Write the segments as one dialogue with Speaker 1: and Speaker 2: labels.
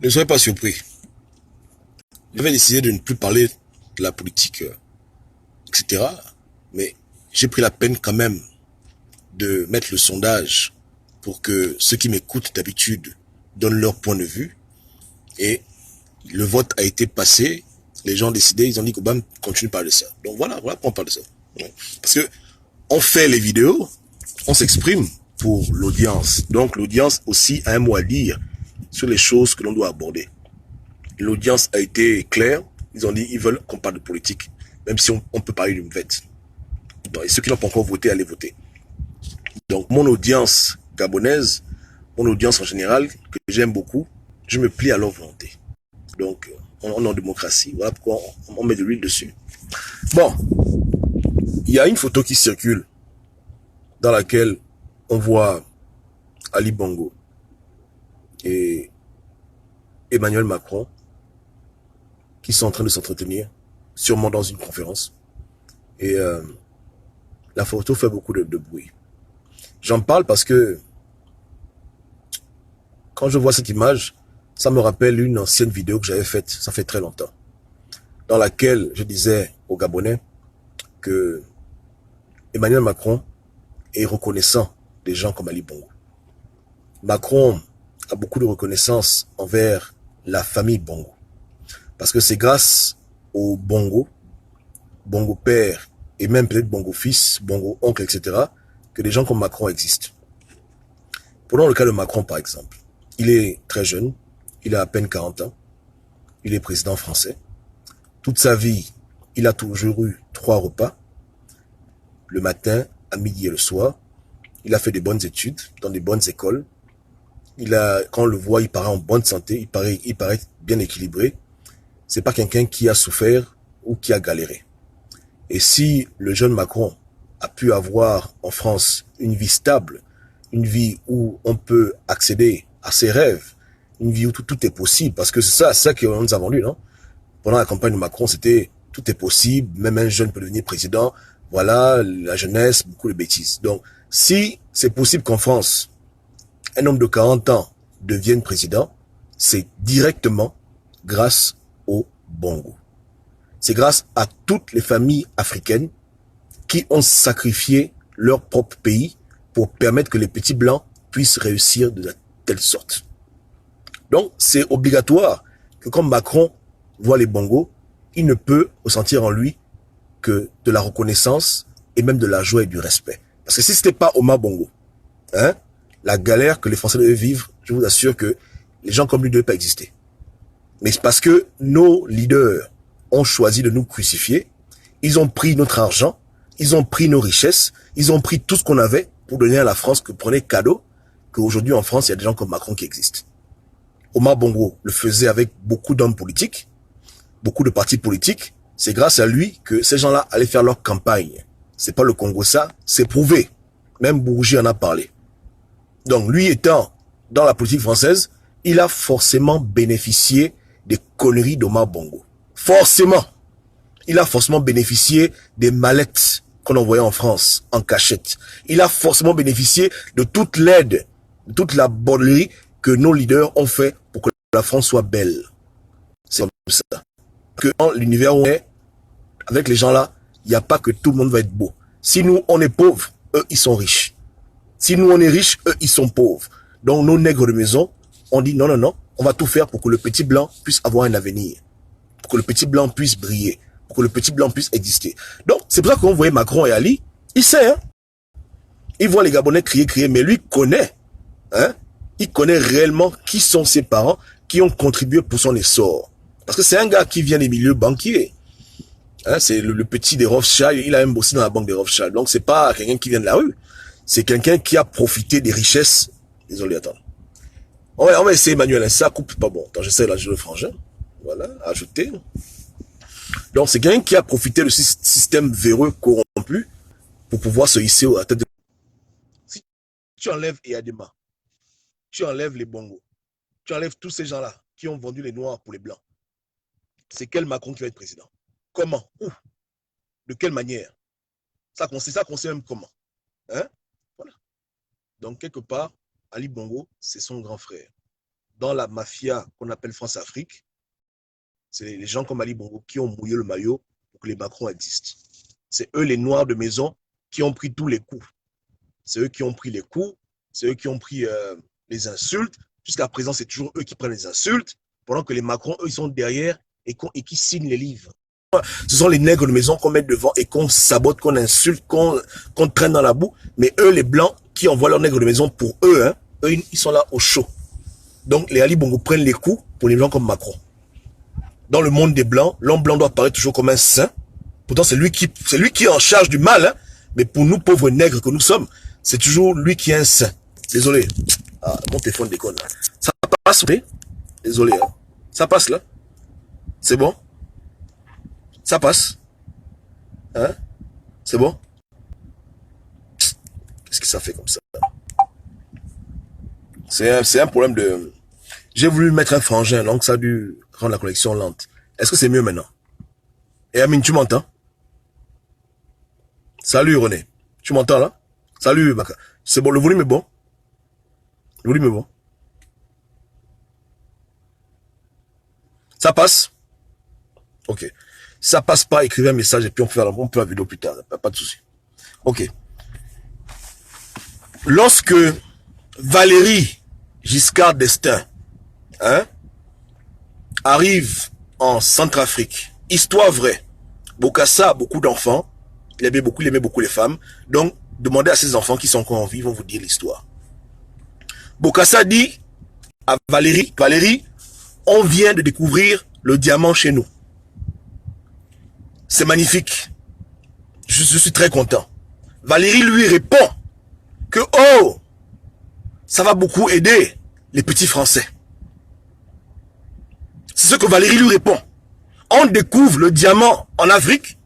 Speaker 1: Ne soyez pas surpris. J'avais décidé de ne plus parler de la politique, etc. Mais j'ai pris la peine quand même de mettre le sondage pour que ceux qui m'écoutent d'habitude donnent leur point de vue. Et le vote a été passé. Les gens ont décidé, ils ont dit qu'Obama continue de parler de ça. Donc voilà pourquoi on parle de ça. Parce que on fait les vidéos, on s'exprime pour l'audience. Donc l'audience aussi a un mot à dire sur les choses que l'on doit aborder. L'audience a été claire. Ils ont dit ils veulent qu'on parle de politique, même si on peut parler d'une fête. Et ceux qui n'ont pas encore voté, allez voter. Donc mon audience gabonaise, mon audience en général, que j'aime beaucoup, je me plie à leur volonté. Donc on est en démocratie, voilà pourquoi on met de l'huile dessus. Bon, il y a une photo qui circule dans laquelle on voit Ali Bongo et Emmanuel Macron qui sont en train de s'entretenir, sûrement dans une conférence. Et la photo fait beaucoup de bruit. J'en parle parce que quand je vois cette image, ça me rappelle une ancienne vidéo que j'avais faite, ça fait très longtemps, dans laquelle je disais aux Gabonais que Emmanuel Macron est reconnaissant des gens comme Ali Bongo. Macron a beaucoup de reconnaissance envers la famille Bongo. Parce que c'est grâce au Bongo, Bongo père, et même peut-être Bongo fils, Bongo oncle, etc., que des gens comme Macron existent. Prenons le cas de Macron, par exemple. Il est très jeune, il a à peine 40 ans, il est président français. Toute sa vie, il a toujours eu 3 repas, le matin, à midi et le soir. Il a fait des bonnes études, dans des bonnes écoles. Quand on le voit, il paraît en bonne santé, il paraît bien équilibré. C'est pas quelqu'un qui a souffert ou qui a galéré. Et si le jeune Macron a pu avoir en France une vie stable, une vie où on peut accéder à ses rêves, une vie où tout est possible, parce que c'est ça qu'on nous a vendu, non? Pendant la campagne de Macron, c'était tout est possible, même un jeune peut devenir président, voilà, la jeunesse, beaucoup de bêtises. Donc, si c'est possible qu'en France, un homme de 40 ans devienne président, c'est directement grâce au Bongo. C'est grâce à toutes les familles africaines qui ont sacrifié leur propre pays pour permettre que les petits blancs puissent réussir de telle sorte. Donc, c'est obligatoire que quand Macron voit les Bongos, il ne peut ressentir en lui que de la reconnaissance et même de la joie et du respect. Parce que si c'était pas Omar Bongo, hein, la galère que les Français devaient vivre, je vous assure que les gens comme lui ne devaient pas exister. Mais c'est parce que nos leaders ont choisi de nous crucifier, ils ont pris notre argent, ils ont pris nos richesses, ils ont pris tout ce qu'on avait pour donner à la France que prenait cadeau, qu'aujourd'hui en France, il y a des gens comme Macron qui existent. Omar Bongo le faisait avec beaucoup d'hommes politiques, beaucoup de partis politiques. C'est grâce à lui que ces gens-là allaient faire leur campagne. C'est pas le Congo ça, c'est prouvé. Même Bourgi en a parlé. Donc lui étant dans la politique française, il a forcément bénéficié des conneries d'Omar Bongo. Forcément. Il a forcément bénéficié des mallettes qu'on envoyait en France, en cachette. Il a forcément bénéficié de toute l'aide, de toute la bonnerie que nos leaders ont fait pour que la France soit belle. C'est comme ça. Que dans l'univers où on est, avec les gens là, il n'y a pas que tout le monde va être beau. Si nous, on est pauvres, eux, ils sont riches. Si nous, on est riches, eux, ils sont pauvres. Donc, nos nègres de maison, on dit non, non, non, on va tout faire pour que le petit blanc puisse avoir un avenir. Pour que le petit blanc puisse briller. Pour que le petit blanc puisse exister. Donc, c'est pour ça qu'on voyait Macron et Ali, il sait, hein. Il voit les Gabonais crier, mais lui connaît, hein. Il connaît réellement qui sont ses parents, qui ont contribué pour son essor. Parce que c'est un gars qui vient des milieux banquiers. Hein, c'est le petit des Rothschild, il a même bossé dans la banque des Rothschild. Donc c'est pas quelqu'un qui vient de la rue. C'est quelqu'un qui a profité des richesses. Désolé, attends. On va essayer, Emmanuel, ça coupe pas bon. Attends, j'essaie d'ajouter le frangin. Voilà, ajouter. Donc c'est quelqu'un qui a profité du système véreux corrompu pour pouvoir se hisser à la tête de... Si tu enlèves Eyadema, tu enlèves les Bongos, tu enlèves tous ces gens-là qui ont vendu les Noirs pour les Blancs, c'est quel Macron qui va être président? Comment? Où? De quelle manière? Ça concerne même comment? Hein? Voilà. Donc, quelque part, Ali Bongo, c'est son grand frère. dans la mafia qu'on appelle France-Afrique, c'est les gens comme Ali Bongo qui ont mouillé le maillot pour que les Macron existent. C'est eux les noirs de maison qui ont pris tous les coups. C'est eux qui ont pris les coups, c'est eux qui ont pris les insultes. Jusqu'à présent, c'est toujours eux qui prennent les insultes, pendant que les Macron, eux, ils sont derrière et qui signent les livres. Ce sont les nègres de maison qu'on met devant et qu'on sabote, qu'on insulte, qu'on traîne dans la boue. Mais eux, les blancs, qui envoient leurs nègres de maison pour eux, hein, eux, ils sont là au chaud. Donc, les Ali Bongo prennent les coups pour les blancs comme Macron. Dans le monde des blancs, l'homme blanc doit apparaître toujours comme un saint. Pourtant, c'est lui qui est en charge du mal, hein. Mais pour nous, pauvres nègres que nous sommes, c'est toujours lui qui est un saint. Désolé. Ah, mon téléphone déconne, là. Ça passe, oui. Désolé, hein. Ça passe, là. C'est bon? Ça passe. Hein? C'est bon? Qu'est-ce que ça fait comme ça? C'est un problème de... J'ai voulu mettre un frangin, donc ça a dû rendre la connexion lente. Est-ce que c'est mieux maintenant? Et Amine, tu m'entends? Salut René. Tu m'entends là? Salut Baka. C'est bon, le volume est bon? Le volume est bon? Ça passe? Ok. Ça passe pas, écrivez un message et puis on peut faire la vidéo plus tard. Pas de souci. Ok. Lorsque Valéry Giscard d'Estaing arrive en Centrafrique, histoire vraie, Bokassa a beaucoup d'enfants, il aimait beaucoup les femmes, donc demandez à ses enfants qui sont encore en vie, ils vont vous dire l'histoire. Bokassa dit à Valéry, on vient de découvrir le diamant chez nous. C'est magnifique. Je suis très content. Valéry lui répond que, oh, ça va beaucoup aider les petits Français. C'est ce que Valéry lui répond. On découvre le diamant en Afrique.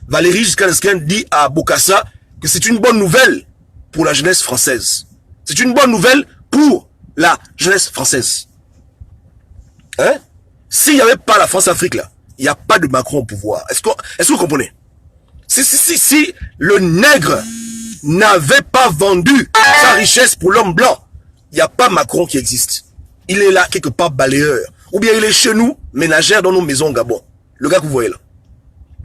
Speaker 1: Valéry Giscard d'Estaing dit à Bokassa que c'est une bonne nouvelle pour la jeunesse française. C'est une bonne nouvelle pour la jeunesse française. Hein? S'il n'y avait pas la France-Afrique là, il n'y a pas de Macron au pouvoir. Est-ce que vous comprenez? Si le nègre n'avait pas vendu sa richesse pour l'homme blanc, il n'y a pas Macron qui existe. Il est là quelque part balayeur. Ou bien il est chez nous, ménagère dans nos maisons au Gabon. Le gars que vous voyez là.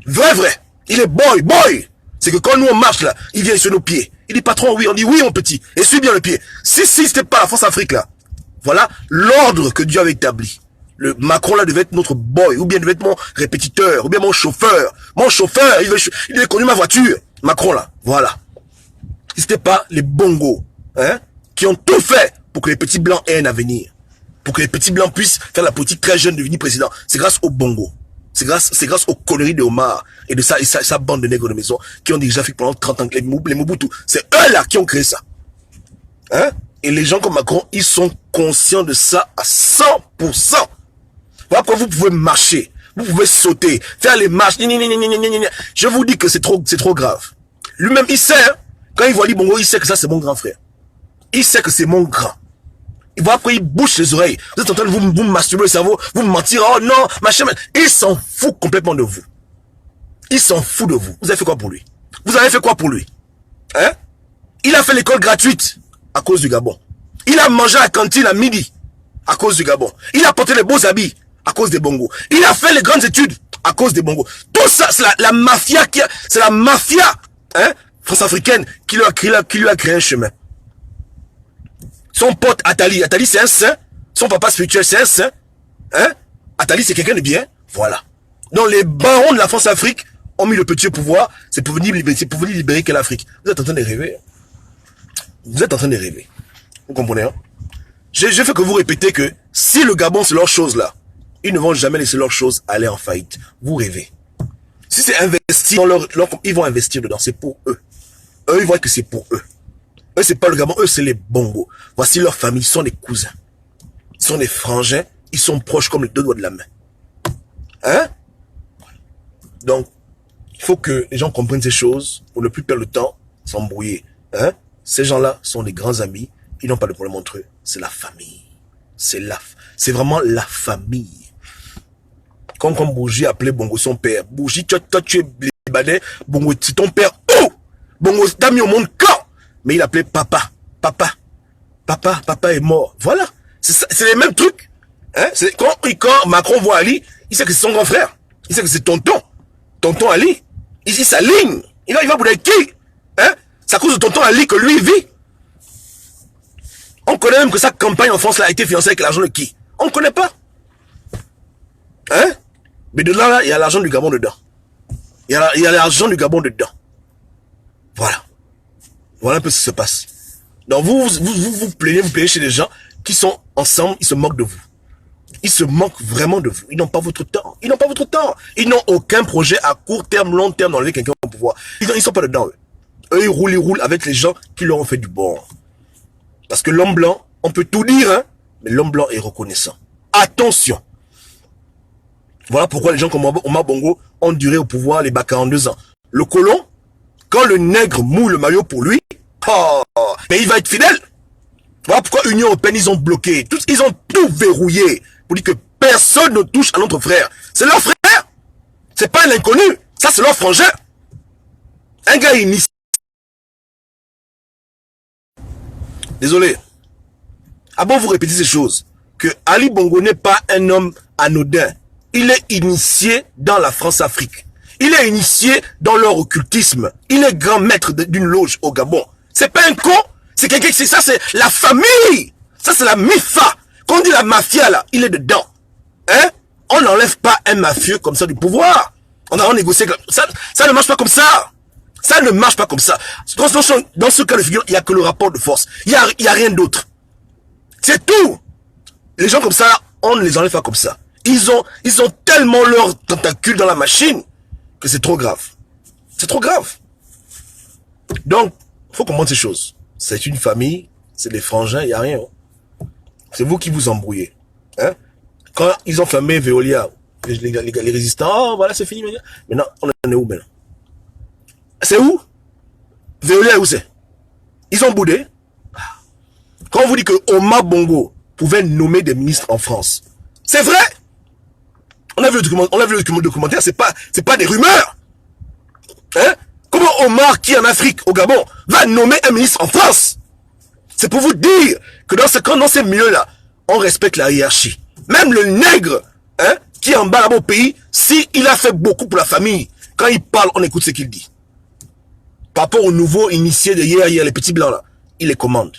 Speaker 1: Vrai. Il est boy. C'est que quand nous on marche là, il vient sur nos pieds. Il dit patron, oui, on dit oui mon petit. Et suis bien le pied. Si c'était pas la France-Afrique là, voilà l'ordre que Dieu avait établi. Le Macron là devait être notre boy, ou bien devait être mon répétiteur, ou bien mon chauffeur. Mon chauffeur, il devait conduire ma voiture. Macron là, voilà. Si c'était pas les bongos, hein, qui ont tout fait pour que les petits blancs aient un avenir. Pour que les petits blancs puissent faire la politique très jeune, devenir président. C'est grâce aux bongos. C'est grâce aux conneries de Omar et de sa bande de nègres de maison qui ont déjà fait pendant 30 ans les Mobutu. C'est eux là qui ont créé ça. Hein? Et les gens comme Macron, ils sont conscients de ça à 100%. Voilà pourquoi vous pouvez marcher, vous pouvez sauter, faire les marches. Je vous dis que c'est trop grave. Lui-même, il sait, hein, quand il voit Ali Bongo, il sait que ça c'est mon grand frère. Il sait que c'est mon grand. Il voit après, il bouche les oreilles. Vous êtes en train de vous masturber le cerveau, vous me mentir, oh non, machin. Il s'en fout complètement de vous. Il s'en fout de vous. Vous avez fait quoi pour lui? Vous avez fait quoi pour lui? Hein? Il a fait l'école gratuite à cause du Gabon. Il a mangé à la cantine à midi à cause du Gabon. Il a porté les beaux habits à cause des bongos. Il a fait les grandes études à cause des bongos. Tout ça, c'est la mafia c'est la mafia, hein, France-africaine qui lui a créé un chemin. Son pote Attali c'est un saint. Son papa spirituel c'est un saint. Hein? Attali c'est quelqu'un de bien. Voilà. Donc les barons de la France-Afrique ont mis le petit au pouvoir. C'est pour venir libérer quelle Afrique? Vous êtes en train de rêver. Vous êtes en train de rêver. Vous comprenez, hein? Je fais que vous répétez que si le Gabon c'est leur chose là, ils ne vont jamais laisser leur chose aller en faillite. Vous rêvez. Si c'est investi dans ils vont investir dedans. C'est pour eux. Eux, ils voient que c'est pour eux. Eux, c'est pas le Gabon, eux, c'est les bongos. Voici leur famille, ils sont des cousins. Ils sont des frangins, ils sont proches comme les deux doigts de la main. Hein? Donc, il faut que les gens comprennent ces choses pour ne plus perdre le temps, s'embrouiller. Hein? Ces gens-là sont des grands amis, ils n'ont pas de problème entre eux. C'est la famille. C'est vraiment la famille. Comme Bougie appelait Bongo son père. Bougie, toi tu es libanais, Bongo, c'est ton père. Oh! Bongo, t'as mis au monde quand? Mais il appelait papa. Papa est mort. Voilà. C'est les mêmes trucs. Hein? Quand Macron voit Ali, il sait que c'est son grand frère. Il sait que c'est tonton. Tonton Ali. Ici, sa ligne. Il va bouder qui? Hein? C'est à cause de tonton Ali que lui vit. On connaît même que sa campagne en France là, a été financée avec l'argent de qui? On ne connaît pas. Hein? Mais dedans, là, il y a l'argent du Gabon dedans. Il y a l'argent du Gabon dedans. Voilà. Voilà un peu ce qui se passe. Donc vous plaignez chez des gens qui sont ensemble, ils se moquent de vous. Ils se moquent vraiment de vous. Ils n'ont pas votre temps. Ils n'ont pas votre temps. Ils n'ont aucun projet à court terme, long terme d'enlever quelqu'un au pouvoir. Ils sont pas dedans. Eux, ils roulent avec les gens qui leur ont fait du bon. Parce que l'homme blanc, on peut tout dire, hein, mais l'homme blanc est reconnaissant. Attention. Voilà pourquoi les gens comme Omar Bongo ont duré au pouvoir les bas 42 ans. Le colon, quand le nègre moule le maillot pour lui, mais il va être fidèle. Voilà pourquoi Union Européenne, ils ont bloqué. Ils ont tout verrouillé. Pour dire que personne ne touche à notre frère. C'est leur frère. C'est pas un inconnu. Ça, c'est leur frangin. Un gars initié. Désolé. Ah bon, vous répétez ces choses. Que Ali Bongo n'est pas un homme anodin. Il est initié dans la France-Afrique. Il est initié dans leur occultisme. Il est grand maître d'une loge au Gabon. C'est pas un con. C'est quelqu'un qui... Ça, c'est la famille. Ça, c'est la MIFA. Quand on dit la mafia, là, il est dedans. Hein? On n'enlève pas un mafieux comme ça du pouvoir. On a négocié... Ça ne marche pas comme ça. Ça ne marche pas comme ça. Dans ce cas de figure, il n'y a que le rapport de force. Il n'y a rien d'autre. C'est tout. Les gens comme ça, on ne les enlève pas comme ça. Ils ont tellement leurs tentacules dans la machine que c'est trop grave. C'est trop grave. Donc, il faut comprendre ces choses. C'est une famille, c'est des frangins, il n'y a rien. C'est vous qui vous embrouillez. Hein? Quand ils ont fermé Veolia, les résistants, oh, voilà, c'est fini. Maintenant, on en est où maintenant? C'est où? Veolia, où c'est? Ils ont boudé. Quand on vous dit que Omar Bongo pouvait nommer des ministres en France, c'est vrai. On a vu le documentaire, c'est pas des rumeurs. Hein? Comment Omar, qui est en Afrique, au Gabon, va nommer un ministre en France? C'est pour vous dire que dans ces milieux-là, on respecte la hiérarchie. Même le nègre, hein, qui est en bas là-bas au pays, s'il a fait beaucoup pour la famille, quand il parle, on écoute ce qu'il dit. Par rapport aux nouveaux initiés de hier, les petits blancs là, il les commande.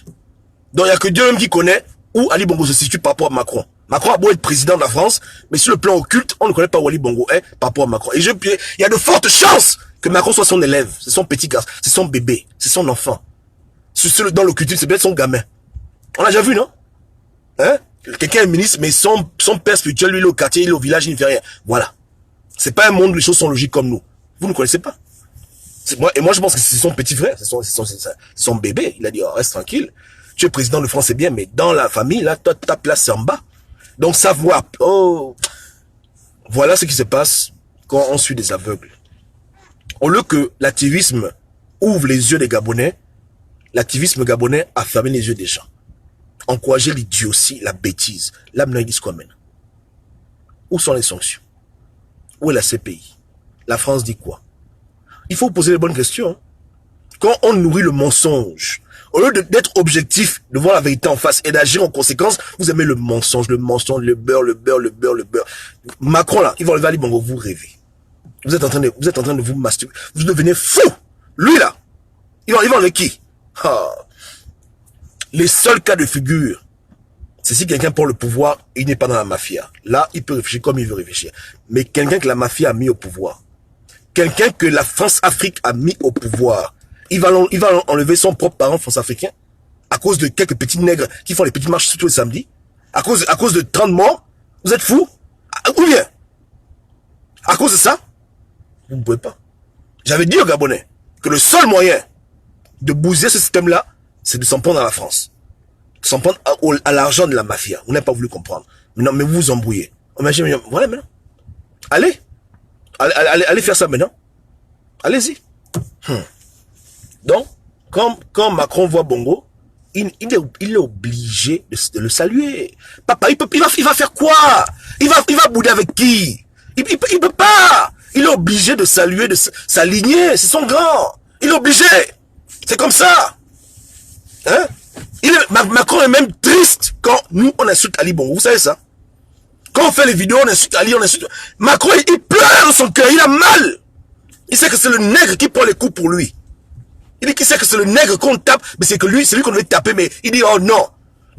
Speaker 1: Donc il n'y a que Dieu même qui connaît où Ali Bongo se situe par rapport à Macron. Macron a beau être président de la France, mais sur le plan occulte, on ne connaît pas où Ali Bongo est par rapport à Macron. Et il y a de fortes chances que Macron soit son élève, c'est son petit garçon, c'est son bébé, c'est son enfant. Dans l'occultisme, c'est peut-être son gamin. On l'a déjà vu, non? Hein? Quelqu'un est ministre, mais son père spirituel, lui, il est au quartier, il est au village, il ne fait rien. Voilà. C'est pas un monde où les choses sont logiques comme nous. Vous ne connaissez pas. Moi, je pense que c'est son petit frère, c'est son bébé. Il a dit, oh, reste tranquille. Tu es président de France, c'est bien, mais dans la famille, là, toi, ta place, c'est en bas. Donc, savoir, oh, voilà ce qui se passe quand on suit des aveugles. Au lieu que l'activisme ouvre les yeux des Gabonais, l'activisme gabonais a fermé les yeux des gens. Encourager l'idiotie, la bêtise. Là, maintenant, ils disent quoi maintenant? Où sont les sanctions? Où est la CPI? La France dit quoi? Il faut poser les bonnes questions. Quand on nourrit le mensonge, au lieu d'être objectif, de voir la vérité en face et d'agir en conséquence, vous aimez le mensonge, le beurre. Macron, là, il va enlever Ali Bongo, vous rêvez. Vous êtes en train de vous masturber. Vous devenez fou. Lui, là, il va enlever qui? Les seuls cas de figure, c'est si quelqu'un prend le pouvoir, il n'est pas dans la mafia. Là, il peut réfléchir comme il veut réfléchir. Mais quelqu'un que la mafia a mis au pouvoir, quelqu'un que la France-Afrique a mis au pouvoir, il va enlever son propre parent France-Africain à cause de quelques petits nègres qui font les petites marches tous les samedis, à cause de 30 morts. Vous êtes fous? Ou bien, à cause de ça, vous ne pouvez pas. J'avais dit aux Gabonais que le seul moyen de bouger ce système-là, c'est de s'en prendre à la France. De s'en prendre à l'argent de la mafia. Vous n'avez pas voulu comprendre. Mais non, mais vous vous embrouillez. Imaginez, voilà maintenant. Allez faire ça maintenant. Allez-y. Donc, quand Macron voit Bongo, il est obligé de le saluer. Papa, il va faire quoi? Il va bouder avec qui? Il peut pas. Il est obligé de saluer, de s'aligner. C'est son grand. Il est obligé. C'est comme ça. Hein? Macron est même triste quand nous, on insulte Ali Bongo. Vous savez ça? Quand on fait les vidéos, on insulte Ali, on insulte... Macron, il pleure dans son cœur, il a mal. Il sait que c'est le nègre qui prend les coups pour lui. Il dit qu'il sait que c'est le nègre qu'on tape, mais c'est lui qu'on devait taper, mais il dit, oh non.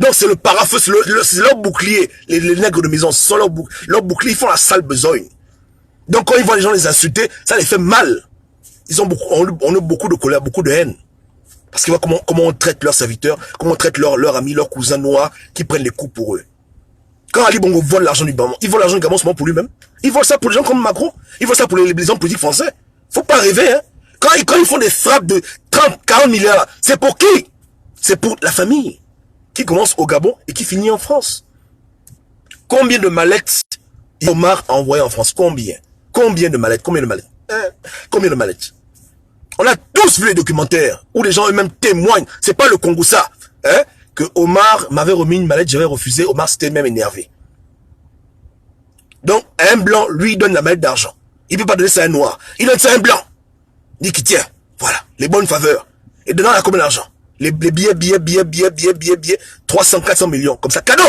Speaker 1: Donc c'est le parafeu, c'est leur bouclier. Les nègres de maison, ce sont leur bouclier, ils font la sale besogne. Donc quand ils voient les gens les insulter, ça les fait mal. On a beaucoup de colère, beaucoup de haine. Parce qu'ils voient comment on traite leurs serviteurs, comment on traite leurs amis, leurs cousins noirs qui prennent les coups pour eux. Quand Ali Bongo vole l'argent du Gabon, il vole l'argent du Gabon seulement pour lui-même. Il vole ça pour les gens comme Macron. Il vole ça pour les hommes politiques français. Faut pas rêver, hein. Quand ils font des frappes de 30, 40 milliards, c'est pour qui? C'est pour la famille qui commence au Gabon et qui finit en France. Combien de mallettes Omar a envoyé en France? Combien de mallettes? Combien de mallettes? On a tous vu les documentaires où les gens eux-mêmes témoignent. C'est pas le Congo ça, hein? Que Omar m'avait remis une mallette, j'avais refusé. Omar s'était même énervé. Donc, un blanc, lui, donne la mallette d'argent. Il peut pas donner ça à un noir. Il donne ça à un blanc. Il dit qu'il tient. Voilà. Les bonnes faveurs. Et dedans, il y a combien d'argent? Les billets. 300, 400 millions. Comme ça. Cadeau.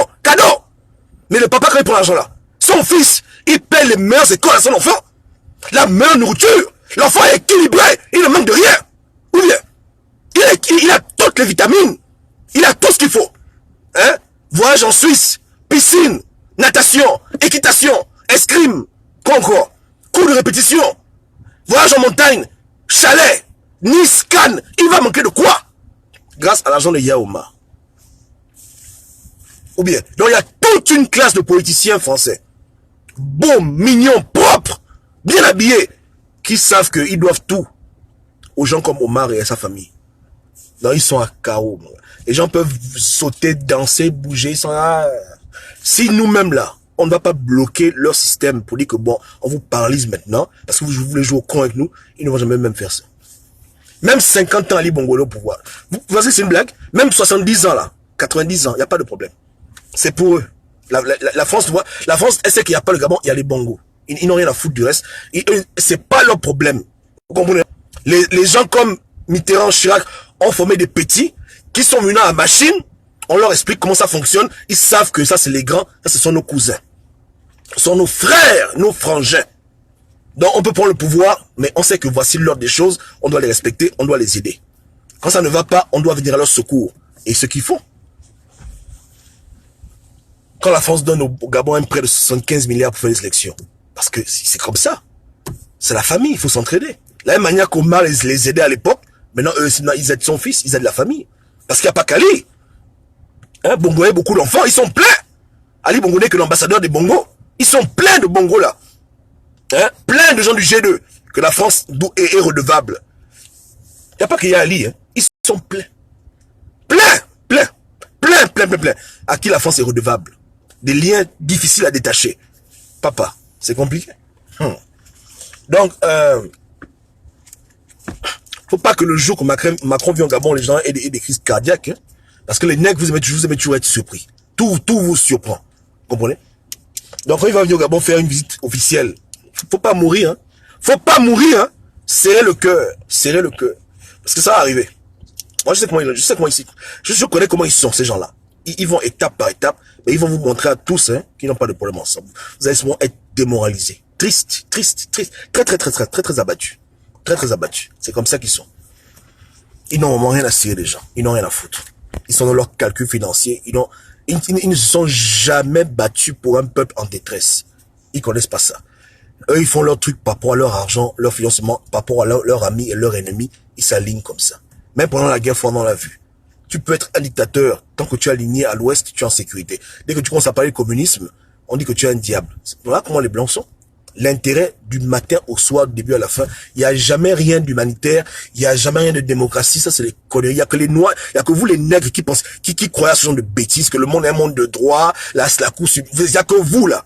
Speaker 1: Mais le papa, quand il prend l'argent là, son fils, il paie les meilleures écoles à son enfant. La meilleure nourriture. L'enfant est équilibré. Il ne manque de rien. Ou bien, il a toutes les vitamines. Il a tout ce qu'il faut. Hein? Voyage en Suisse, piscine, natation, équitation, escrime, quoi encore? Cours de répétition, voyage en montagne, chalet, Nice, Cannes. Il va manquer de quoi? Grâce à l'argent de Yaouma. Ou bien, donc il y a toute une classe de politiciens français, beaux, mignons, propres, bien habillés, qui savent qu'ils doivent tout aux gens comme Omar et à sa famille. Non, ils sont à KO. Les gens peuvent sauter, danser, bouger. Ils sont là. Si nous-mêmes là, on ne va pas bloquer leur système pour dire que bon, on vous paralyse maintenant, parce que vous voulez jouer au con avec nous, ils ne vont jamais même faire ça. Même 50 ans Ali Bongo au pouvoir. Vous pensez que c'est une blague? Même 70 ans là, 90 ans, il n'y a pas de problème. C'est pour eux. La France, elle sait qu'il n'y a pas le Gabon, il y a les Bongo. Ils n'ont rien à foutre du reste. C'est pas leur problème. Vous comprenez? Les gens comme Mitterrand, Chirac ont formé des petits qui sont venus à la machine. On leur explique comment ça fonctionne. Ils savent que ça, c'est les grands. Ça, ce sont nos cousins. Ce sont nos frères, nos frangins. Donc, on peut prendre le pouvoir, mais on sait que voici l'ordre des choses. On doit les respecter, on doit les aider. Quand ça ne va pas, on doit venir à leur secours. Et ce qu'ils font. Quand la France donne au Gabon un prêt de 75 milliards pour faire les élections. Parce que c'est comme ça. C'est la famille, il faut s'entraider. La même manière qu'Omar les aidait à l'époque, maintenant, eux, ils aident son fils, ils aident la famille. Parce qu'il n'y a pas qu'Ali. Hein, Bongo a beaucoup d'enfants, ils sont pleins. Ali Bongo n'est que l'ambassadeur des Bongo. Ils sont pleins de Bongo là. Hein, plein de gens du G2 que la France est redevable. Il n'y a pas qu'il y a Ali. Hein. Ils sont pleins. Plein. À qui la France est redevable. Des liens difficiles à détacher. Papa, c'est compliqué. Donc, faut pas que le jour que Macron vient au Gabon, les gens aient des crises cardiaques. Hein? Parce que les nègres, vous aimez toujours être surpris. Tout vous surprend. Vous comprenez? Donc, quand il va venir au Gabon faire une visite officielle, faut pas mourir. Hein? Faut pas mourir. Hein? Serrez le cœur. Parce que ça va arriver. Moi, je sais connais comment ils sont, ces gens-là. Ils vont étape par étape, mais ils vont vous montrer à tous hein, qu'ils n'ont pas de problème ensemble. Vous allez souvent être démoralisés. Triste. Très abattus. Très abattus. C'est comme ça qu'ils sont. Ils n'ont vraiment rien à cirer des gens. Ils n'ont rien à foutre. Ils sont dans leur calcul financier. Ils ne se sont jamais battus pour un peuple en détresse. Ils connaissent pas ça. Eux, ils font leur truc par rapport à leur argent, leur financement, par rapport à leurs amis et leurs ennemis. Ils s'alignent comme ça. Même pendant la guerre froide, on l'a vu. Tu peux être un dictateur. Tant que tu es aligné à l'ouest, tu es en sécurité. Dès que tu commences à parler de communisme, on dit que tu es un diable. Voilà comment les blancs sont. L'intérêt du matin au soir, du début à la fin. Il n'y a jamais rien d'humanitaire. Il n'y a jamais rien de démocratie. Ça, c'est les conneries. Il n'y a que les noirs. Il n'y a que vous, les nègres, qui pensent, qui croient à ce genre de bêtises, que le monde est un monde de droit. Là, c'est la cour. Il n'y a que vous, là.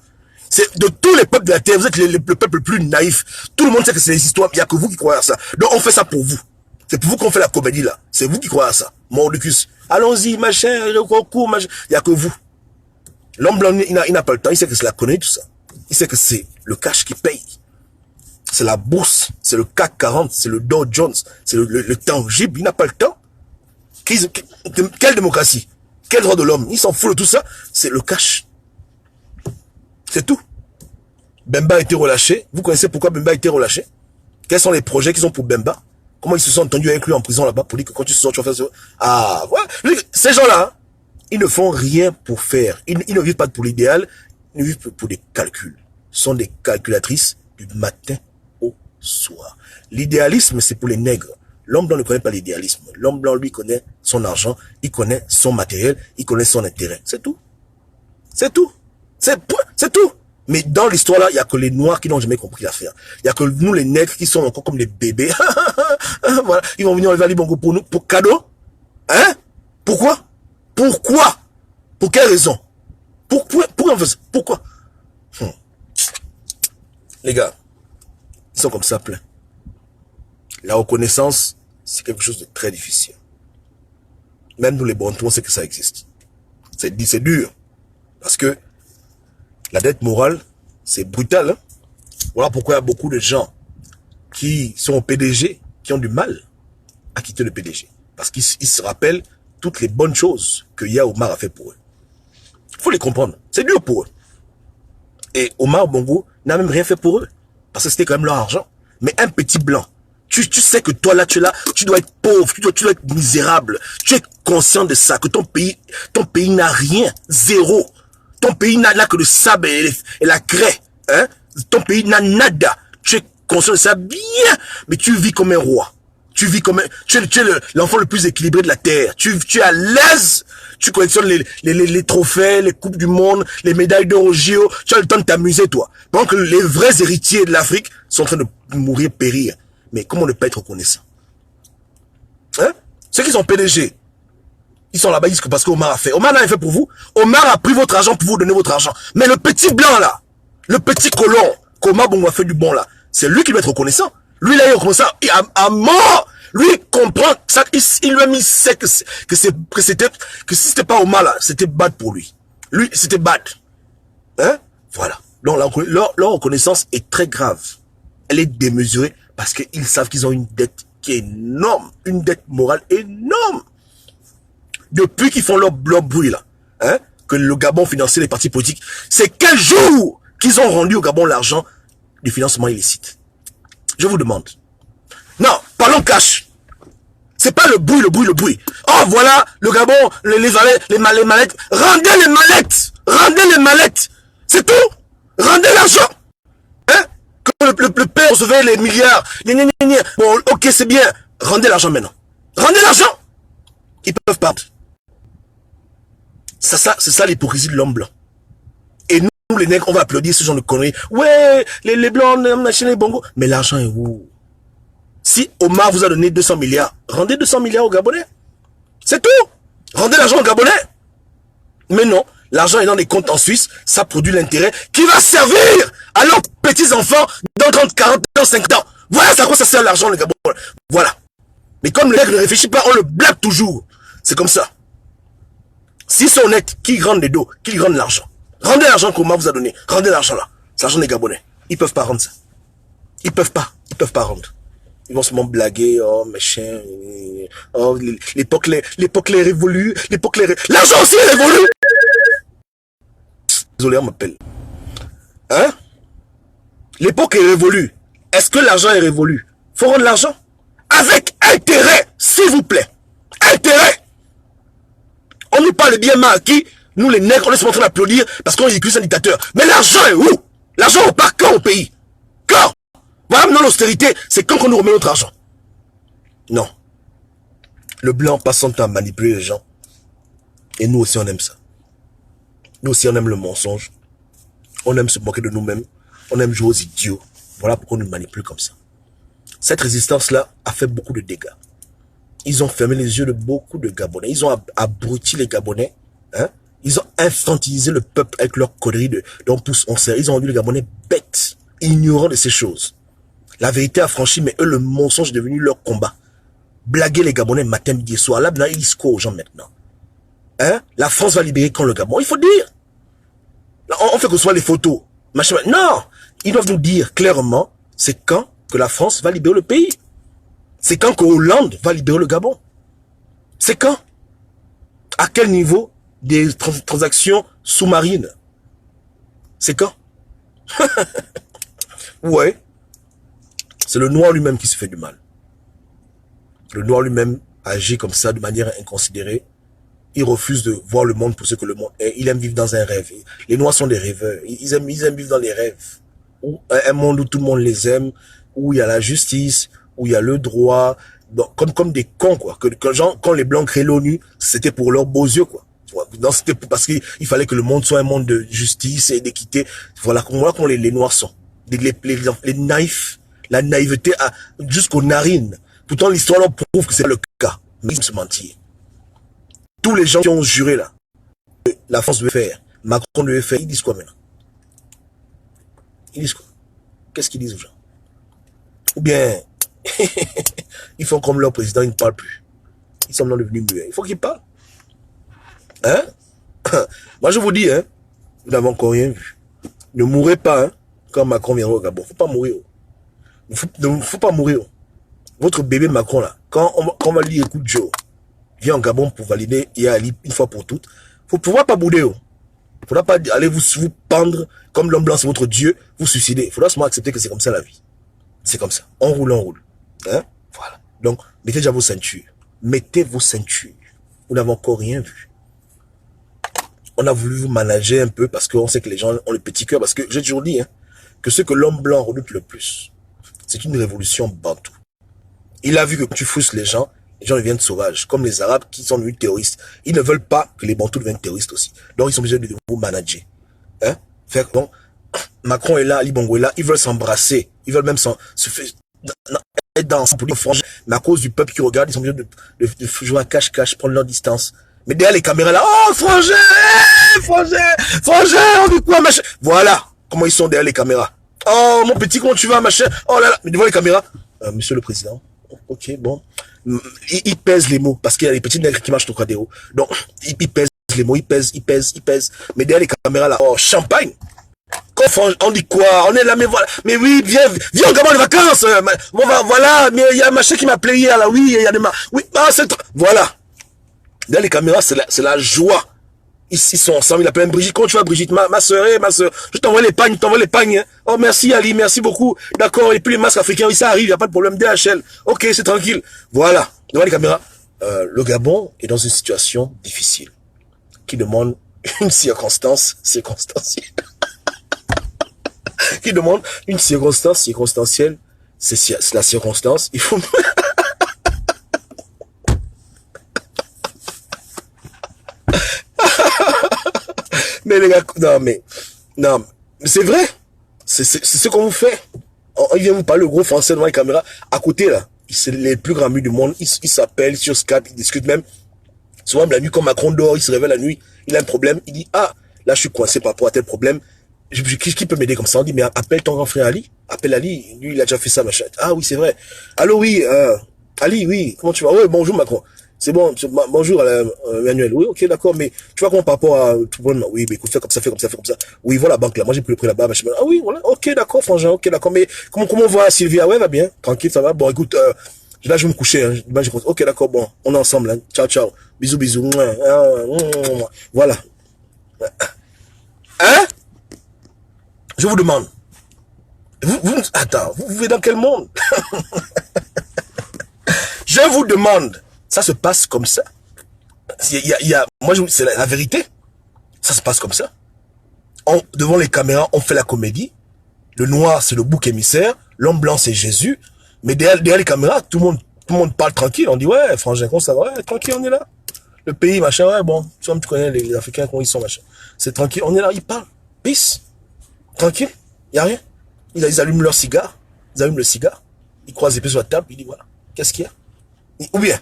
Speaker 1: C'est de tous les peuples de la terre. Vous êtes le peuple le plus naïf. Tout le monde sait que c'est des histoires. Il n'y a que vous qui croyez à ça. Donc, on fait ça pour vous. C'est pour vous qu'on fait la comédie, là. C'est vous qui croyez à ça. Mordicus. Allons-y, machin, le concours, machin. Il n'y a que vous. L'homme blanc, il n'a pas le temps. Il sait que c'est la connerie, tout ça. Il sait que c'est le cash qui paye. C'est la bourse. C'est le CAC 40. C'est le Dow Jones. C'est le tangible. Il n'a pas le temps. Quelle démocratie? Quel droit de l'homme? Ils s'en foutent de tout ça. C'est le cash. C'est tout. Bemba a été relâché. Vous connaissez pourquoi Bemba a été relâché? Quels sont les projets qu'ils ont pour Bemba? Comment ils se sont entendus avec lui en prison là-bas pour dire que quand tu sors, tu vas faire ça. Ah, voilà. Ces gens-là, ils ne font rien pour faire. Ils ne vivent pas pour l'idéal. Ils vivent pour des calculs. Ce sont des calculatrices du matin au soir. L'idéalisme, c'est pour les nègres. L'homme blanc ne connaît pas l'idéalisme. L'homme blanc, lui, connaît son argent, il connaît son matériel, il connaît son intérêt. C'est tout. C'est tout. C'est tout. Mais dans l'histoire là, il n'y a que les noirs qui n'ont jamais compris l'affaire. Il n'y a que nous les nègres qui sont encore comme des bébés. Voilà. Ils vont venir enlever Ali Bongo pour nous, pour cadeau. Hein? Pourquoi? Pourquoi? Pour quelle raison? Pourquoi on fait ça? Pourquoi? Les gars, ils sont comme ça plein. La reconnaissance, c'est quelque chose de très difficile. Même nous les Bantous, on sait que ça existe. C'est dur. Parce que la dette morale, c'est brutal. Hein? Voilà pourquoi il y a beaucoup de gens qui sont au PDG, qui ont du mal à quitter le PDG. Parce qu'ils se rappellent toutes les bonnes choses que Ya Omar a fait pour eux. Il faut les comprendre. C'est dur pour eux. Et Omar Bongo n'a même rien fait pour eux. Parce que c'était quand même leur argent. Mais un petit blanc, tu sais que toi là, tu es là, tu dois être pauvre, tu dois être misérable. Tu es conscient de ça, que ton pays n'a rien, zéro. Ton pays n'a que le sable et la craie. Hein? Ton pays n'a nada. Tu es conscient de ça bien, mais tu vis comme un roi. Tu vis comme tu es l'enfant le plus équilibré de la terre. Tu es à l'aise. Tu collectionnes les trophées, les coupes du monde, les médailles d'or au JO. Tu as le temps de t'amuser, toi. Pendant que les vrais héritiers de l'Afrique sont en train de mourir, périr. Mais comment ne pas être reconnaissant? Hein? Ceux qui sont PDG, ils sont là-bas, ils disent que parce qu'Omar a fait. Omar n'a rien fait pour vous. Omar a pris votre argent pour vous donner votre argent. Mais le petit blanc, là, le petit colon, qu'Omar Bongo a fait du bon, là, c'est lui qui doit être reconnaissant. Lui, là, il est reconnaissant. Et à mort! Lui, il comprend ça. Il lui-même, il sait que si c'était pas Omar, là, c'était bad pour lui. Lui, c'était bad. Hein? Voilà. Donc, leur reconnaissance est très grave. Elle est démesurée parce qu'ils savent qu'ils ont une dette qui est énorme. Une dette morale énorme. Depuis qu'ils font leur bruit, là, hein, que le Gabon finançait les partis politiques, c'est quel jour qu'ils ont rendu au Gabon l'argent du financement illicite? Je vous demande. Non, parlons cash. C'est pas le bruit. Oh, voilà, le Gabon, les mallettes. Rendez les mallettes. Rendez les mallettes. C'est tout. Rendez l'argent. Hein? Quand le père recevait les milliards. Bon, ok, c'est bien. Rendez l'argent maintenant. Rendez l'argent. Ils peuvent pas. C'est ça l'hypocrisie de l'homme blanc. Et nous, les nègres, on va applaudir ce genre de conneries. Ouais, les blancs, les bongos. Mais l'argent est où? Si Omar vous a donné 200 milliards, rendez 200 milliards aux Gabonais. C'est tout. Rendez l'argent aux Gabonais. Mais non, l'argent est dans les comptes en Suisse, ça produit l'intérêt qui va servir à leurs petits-enfants dans 30, 40 ans, 50 ans. Voilà à quoi ça sert l'argent, les Gabonais. Voilà. Mais comme le nègre ne réfléchit pas, on le blague toujours. C'est comme ça. S'ils sont honnêtes, qu'ils rendent les dos, qu'ils rendent l'argent. Rendez l'argent qu'Omar vous a donné. Rendez l'argent là. C'est l'argent des Gabonais. Ils peuvent pas rendre ça. Ils peuvent pas rendre. Ils vont seulement blaguer, oh, machin, oh, l'époque est révolue, l'argent aussi est révolu! Désolé, on m'appelle. Hein? L'époque est révolue. Est-ce que l'argent est révolu? Faut rendre l'argent avec intérêt, s'il vous plaît. Intérêt! On nous parle bien mal à qui? Nous les nègres, on est seulement en train d'applaudir parce qu'on est un dictateur. Mais l'argent est où? L'argent on part quand au pays? Quand? Voilà, maintenant l'austérité, c'est quand on nous remet notre argent. Non. Le blanc passe son temps à manipuler les gens. Et nous aussi on aime ça. Nous aussi on aime le mensonge. On aime se moquer de nous-mêmes. On aime jouer aux idiots. Voilà pourquoi on nous manipule comme ça. Cette résistance-là a fait beaucoup de dégâts. Ils ont fermé les yeux de beaucoup de Gabonais. Ils ont abruti les Gabonais. Hein? Ils ont infantilisé le peuple avec leurs conneries d'on pousse, on sert. Ils ont rendu les Gabonais bêtes, ignorants de ces choses. La vérité a franchi, mais eux, le mensonge est devenu leur combat. Blaguer les Gabonais matin, midi et soir. Là, ils disent quoi aux gens maintenant? Hein? La France va libérer quand le Gabon? Il faut dire. Là, on fait que ce soit les photos. Machin. Non! Ils doivent nous dire clairement, c'est quand que la France va libérer le pays. C'est quand que Hollande va libérer le Gabon. C'est quand? À quel niveau? Des transactions sous-marines. C'est quand? Ouais. C'est le noir lui-même qui se fait du mal. Le noir lui-même agit comme ça de manière inconsidérée. Il refuse de voir le monde pour ce que le monde est. Il aime vivre dans un rêve. Les noirs sont des rêveurs. Ils aiment vivre dans les rêves. Un monde où tout le monde les aime, où il y a la justice, où il y a le droit, donc, comme des cons, quoi. Quand les blancs créaient l'ONU, c'était pour leurs beaux yeux, quoi. Non, c'était parce qu'il fallait que le monde soit un monde de justice et d'équité. Voilà comment les noirs sont. Les naïfs, la naïveté jusqu'aux narines. Pourtant, l'histoire leur prouve que c'est le cas. Mais ils se mentir. Tous les gens qui ont juré là, que la France devait faire, Macron devait faire, ils disent quoi maintenant? Ils disent quoi? Qu'est-ce qu'ils disent aux gens? Ou bien, ils font comme leur président, ils ne parlent plus. Ils sont devenus muets. Il faut qu'ils parlent. Hein? Moi je vous dis, hein, nous n'avons encore rien vu. Ne mourrez pas, hein, quand Macron viendra au Gabon. Faut pas mourir. Faut pas mourir. Votre bébé Macron là, quand on va lui dire écoute Joe, viens en Gabon pour valider et Ali une fois pour toutes. Faut pouvoir pas bouder. Faudra pas aller vous pendre comme l'homme blanc c'est votre Dieu, vous suicider. Il faudra seulement accepter que c'est comme ça la vie. C'est comme ça. On roule, on roule. Hein? Voilà. Donc, mettez déjà vos ceintures. Mettez vos ceintures. Nous n'avons encore rien vu. On a voulu vous manager un peu parce qu'on sait que les gens ont le petit cœur. Parce que j'ai toujours dit, hein, que ce que l'homme blanc redoute le plus, c'est une révolution bantou. Il a vu que quand tu frustres les gens deviennent sauvages. Comme les Arabes qui sont devenus terroristes. Ils ne veulent pas que les bantous deviennent terroristes aussi. Donc, ils sont obligés de vous manager. Hein? Fait que bon, Macron est là, Ali Bongo est là, ils veulent s'embrasser. Ils veulent même être dans pour dire frangin. Mais à cause du peuple qui regarde, ils sont obligés de jouer à cache-cache, prendre leur distance. Mais derrière les caméras là, oh frangin, frangin, on dit quoi, machin. Voilà comment ils sont derrière les caméras. Oh mon petit, comment tu vas, machin. Oh là là, mais devant les caméras. Monsieur le Président, ok, bon. Il pèse les mots, parce qu'il y a des petits nègres qui marchent au Cadéo. Donc, il pèse les mots, il pèse. Mais derrière les caméras là, oh, champagne. On dit quoi? On est là, mais voilà. Mais oui, viens au Gabon de vacances. Bon, voilà, mais il y a un machin qui m'a appelé hier, là, oui, il y a des oui, voilà. Derrière les caméras, c'est la joie. Ici, ils sont ensemble, il appelle Brigitte. Comment tu vas, Brigitte? Ma soeur, je t'envoie les pagnes, hein. Oh, merci, Ali, merci beaucoup. D'accord, et puis les masques africains, oui, ça arrive, il n'y a pas de problème. DHL. Ok, c'est tranquille. Voilà. Devant les caméras. Le Gabon est dans une situation difficile. Qui demande une circonstance circonstancielle. Qui demande une circonstance circonstancielle. C'est la circonstance. Il faut... Mais les gars, non, c'est vrai. C'est ce qu'on vous fait. Il vient vous parler le gros français devant les caméras. À côté, là, c'est les plus grands amis du monde. Ils s'appellent sur Skype, ils discutent même. Souvent, la nuit, quand Macron dort, il se réveille la nuit, il a un problème. Il dit, ah, là, je suis coincé par rapport à tel problème. Qui peut m'aider comme ça? On dit, mais appelle ton grand frère Ali. Appelle Ali. Lui, il a déjà fait ça, machin. Ah oui, c'est vrai. Allô, oui, Ali, oui. Comment tu vas? Oui, bonjour, Macron. C'est bon, bonjour, Manuel. Oui, ok, d'accord, mais tu vois comment par rapport à tout le monde? Oui, mais écoute, fais comme ça, fais comme ça, fais comme ça. Oui, voilà, banque là. Moi, j'ai pris le prix là-bas, machin. Ah oui, voilà. Ok, d'accord, frangin, ok, d'accord. Mais comment va Sylvia? Ouais, va bien. Tranquille, ça va. Bon, écoute, là, je vais me coucher, hein. Ok, d'accord, bon. On est ensemble, hein. Ciao, ciao. Bisous, bisous. Voilà. Hein? Je vous demande. Attends, vous vivez dans quel monde? Je vous demande. Ça se passe comme ça. Moi, c'est la vérité. Ça se passe comme ça. Devant les caméras, on fait la comédie. Le noir, c'est le bouc émissaire. L'homme blanc, c'est Jésus. Mais derrière les caméras, tout le monde parle tranquille. On dit, ouais, frangin, comment ça va? Ouais, tranquille, on est là. Le pays, machin, ouais, bon. Tu connais les Africains, comment ils sont, machin. C'est tranquille, on est là, ils parlent. Peace. Tranquille. Il n'y a rien. Ils allument leur cigare. Ils allument le cigare. Ils croisent les pieds sur la table. Ils disent, voilà, qu'est-ce qu'il y a? Ou bien,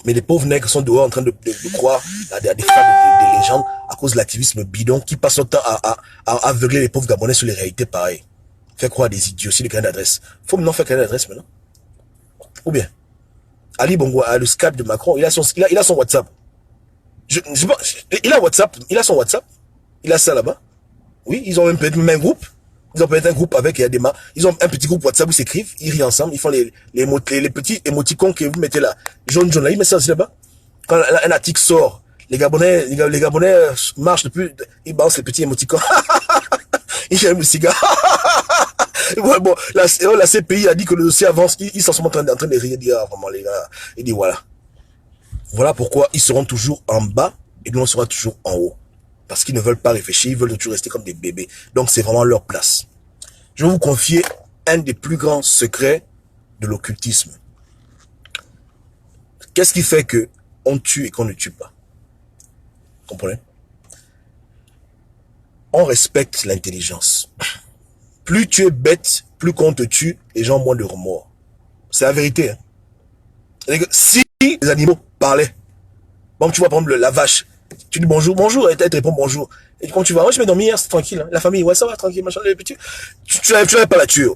Speaker 1: mais les pauvres nègres sont dehors en train de croire à des fables des légendes à cause de l'activisme bidon qui passe son temps à aveugler les pauvres Gabonais sur les réalités pareilles. Faire croire à des idiots aussi de carnet d'adresse. Faut maintenant faire carnet d'adresse maintenant. Ou bien, Ali Bongo a le Skype de Macron, il a son WhatsApp. Il a WhatsApp, il a son WhatsApp. Il a ça là-bas. Oui, ils ont même peut-être le même groupe. Ils ont peut-être un groupe avec Yadema. Ils ont un petit groupe WhatsApp où ils s'écrivent, ils rient ensemble, ils font les petits émoticons que vous mettez là. Jaune, là, ils mettent ça aussi là-bas. Quand un article sort, les Gabonais marchent depuis, ils balancent les petits émoticons. Ils aiment le cigare. Ouais, bon, la CPI a dit que le dossier avance, ils sont en train de rire, dire, ah, vraiment, les gars. Il dit, voilà. Voilà pourquoi ils seront toujours en bas et nous on sera toujours en haut. Parce qu'ils ne veulent pas réfléchir, ils veulent toujours rester comme des bébés. Donc c'est vraiment leur place. Je vais vous confier un des plus grands secrets de l'occultisme. Qu'est-ce qui fait que on tue et qu'on ne tue pas? Comprenez? On respecte l'intelligence. Plus tu es bête, plus qu'on te tue, les gens ont moins de remords. C'est la vérité. Hein. Si les animaux parlaient, bon, tu vois par exemple la vache, tu dis bonjour, bonjour, et elle te répond bonjour. Et quand tu vas, moi je vais dormir hier, c'est tranquille. Hein. La famille, ouais, ça va, tranquille, machin. Tu n'avais pas la tuer.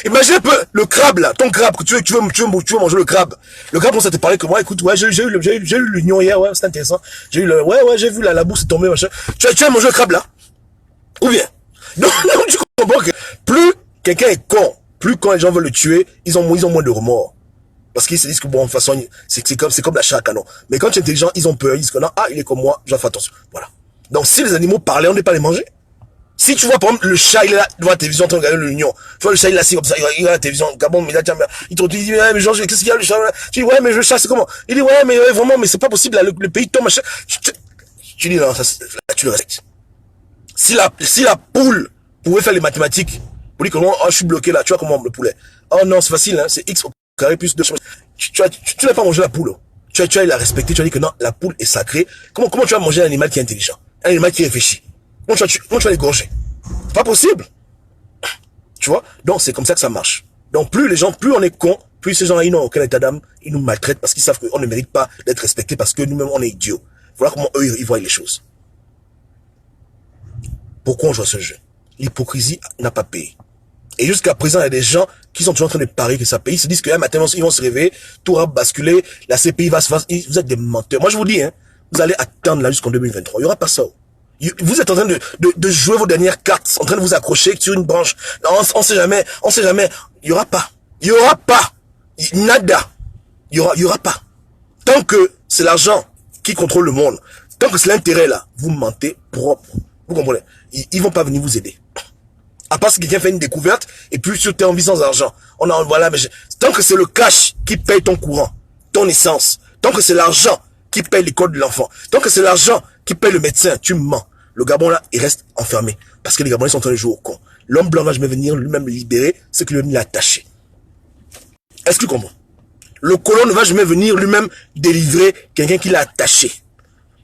Speaker 1: Imagine un peu le crabe là, ton crabe, que tu veux manger le crabe. Le crabe, on s'était parlé que moi, écoute, ouais, j'ai eu l'union hier, ouais, c'est intéressant. J'ai vu la bourse tomber, machin. Tu vas manger le crabe là? Ou bien? Donc, tu comprends que plus quelqu'un est con, plus quand les gens veulent le tuer, ils ont moins de remords. Parce qu'ils se disent que bon, de toute façon, c'est comme la chair à canon. Mais quand tu es intelligent, ils ont peur, ils disent que non, ah, il est comme moi, je vais faire attention. Voilà. Donc, si les animaux parlaient, on n'est pas les manger. Si tu vois, par exemple, le chat, il est là, devant la télévision, en train de regarder l'union. Tu vois, le chat, il est assis comme ça, il regarde la télévision, Gabon, mais là, tiens, il te dit, ouais, mais Georges, qu'est-ce qu'il y a, le chat, là? Tu dis, ouais, mais le chat, c'est comment? Il dit, ouais, mais vraiment, mais c'est pas possible, là, le pays tombe, machin. Tu dis, non, ça, là, tu le respectes. Si la poule pouvait faire les mathématiques, pour dire que oh, je suis bloqué là, tu vois comment le poulet. Oh non, c'est facile, hein, c'est x au carré plus 2. Tu n'as pas mangé la poule. Tu as la respecter, tu as dit que non, la poule est sacrée. Comment tu vas manger un animal qui est intelligent, un animal qui réfléchit? Comment tu vas l'égorger? Pas possible. Tu vois? Donc c'est comme ça que ça marche. Donc plus on est con, plus ces gens-là, ils n'ont aucun état d'âme, ils nous maltraitent parce qu'ils savent qu'on ne mérite pas d'être respecté parce que nous-mêmes on est idiots. Voilà comment eux, ils voient les choses. Pourquoi on joue à ce jeu? L'hypocrisie n'a pas payé. Et jusqu'à présent, il y a des gens qui sont toujours en train de parier que ça paye. Ils se disent qu'un matin, ils vont se réveiller, tout va basculer, la CPI va se faire... Vous êtes des menteurs. Moi, je vous dis, hein, vous allez attendre là jusqu'en 2023. Il n'y aura pas ça. Vous êtes en train de jouer vos dernières cartes, en train de vous accrocher sur une branche. Non, on sait jamais. Il n'y aura pas. Il n'y aura pas. Nada. Il y aura pas. Tant que c'est l'argent qui contrôle le monde, tant que c'est l'intérêt là, vous mentez propre. Vous comprenez? Ils vont pas venir vous aider. À part si quelqu'un fait une découverte, et puis tu t'es en vie sans argent. Voilà, mais tant que c'est le cash qui paye ton courant, ton essence, tant que c'est l'argent qui paye l'école de l'enfant, tant que c'est l'argent qui paye le médecin, tu mens. Le Gabon là, il reste enfermé. Parce que les Gabonais sont en train de jouer au con. L'homme blanc va jamais venir lui-même libérer ce que lui-même l'a attaché. Est-ce que tu comprends? Le colon ne va jamais venir lui-même délivrer quelqu'un qui l'a attaché.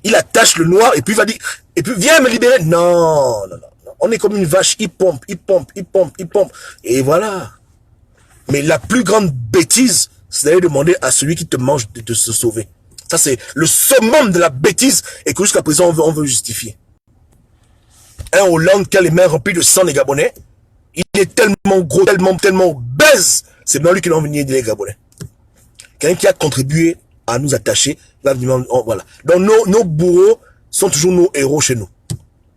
Speaker 1: Il attache le noir et puis il va dire, et puis viens me libérer. Non. On est comme une vache, il pompe. Et voilà. Mais la plus grande bêtise, c'est d'aller demander à celui qui te mange de se sauver. Ça, c'est le summum de la bêtise et que jusqu'à présent, on veut justifier. Un Hollande qui a les mains remplies de sang des Gabonais, il est tellement gros, tellement obèse. C'est bien lui qui l'a envie aider les Gabonais. Quelqu'un qui a contribué à nous attacher, va venir, voilà. Donc nos bourreaux sont toujours nos héros chez nous.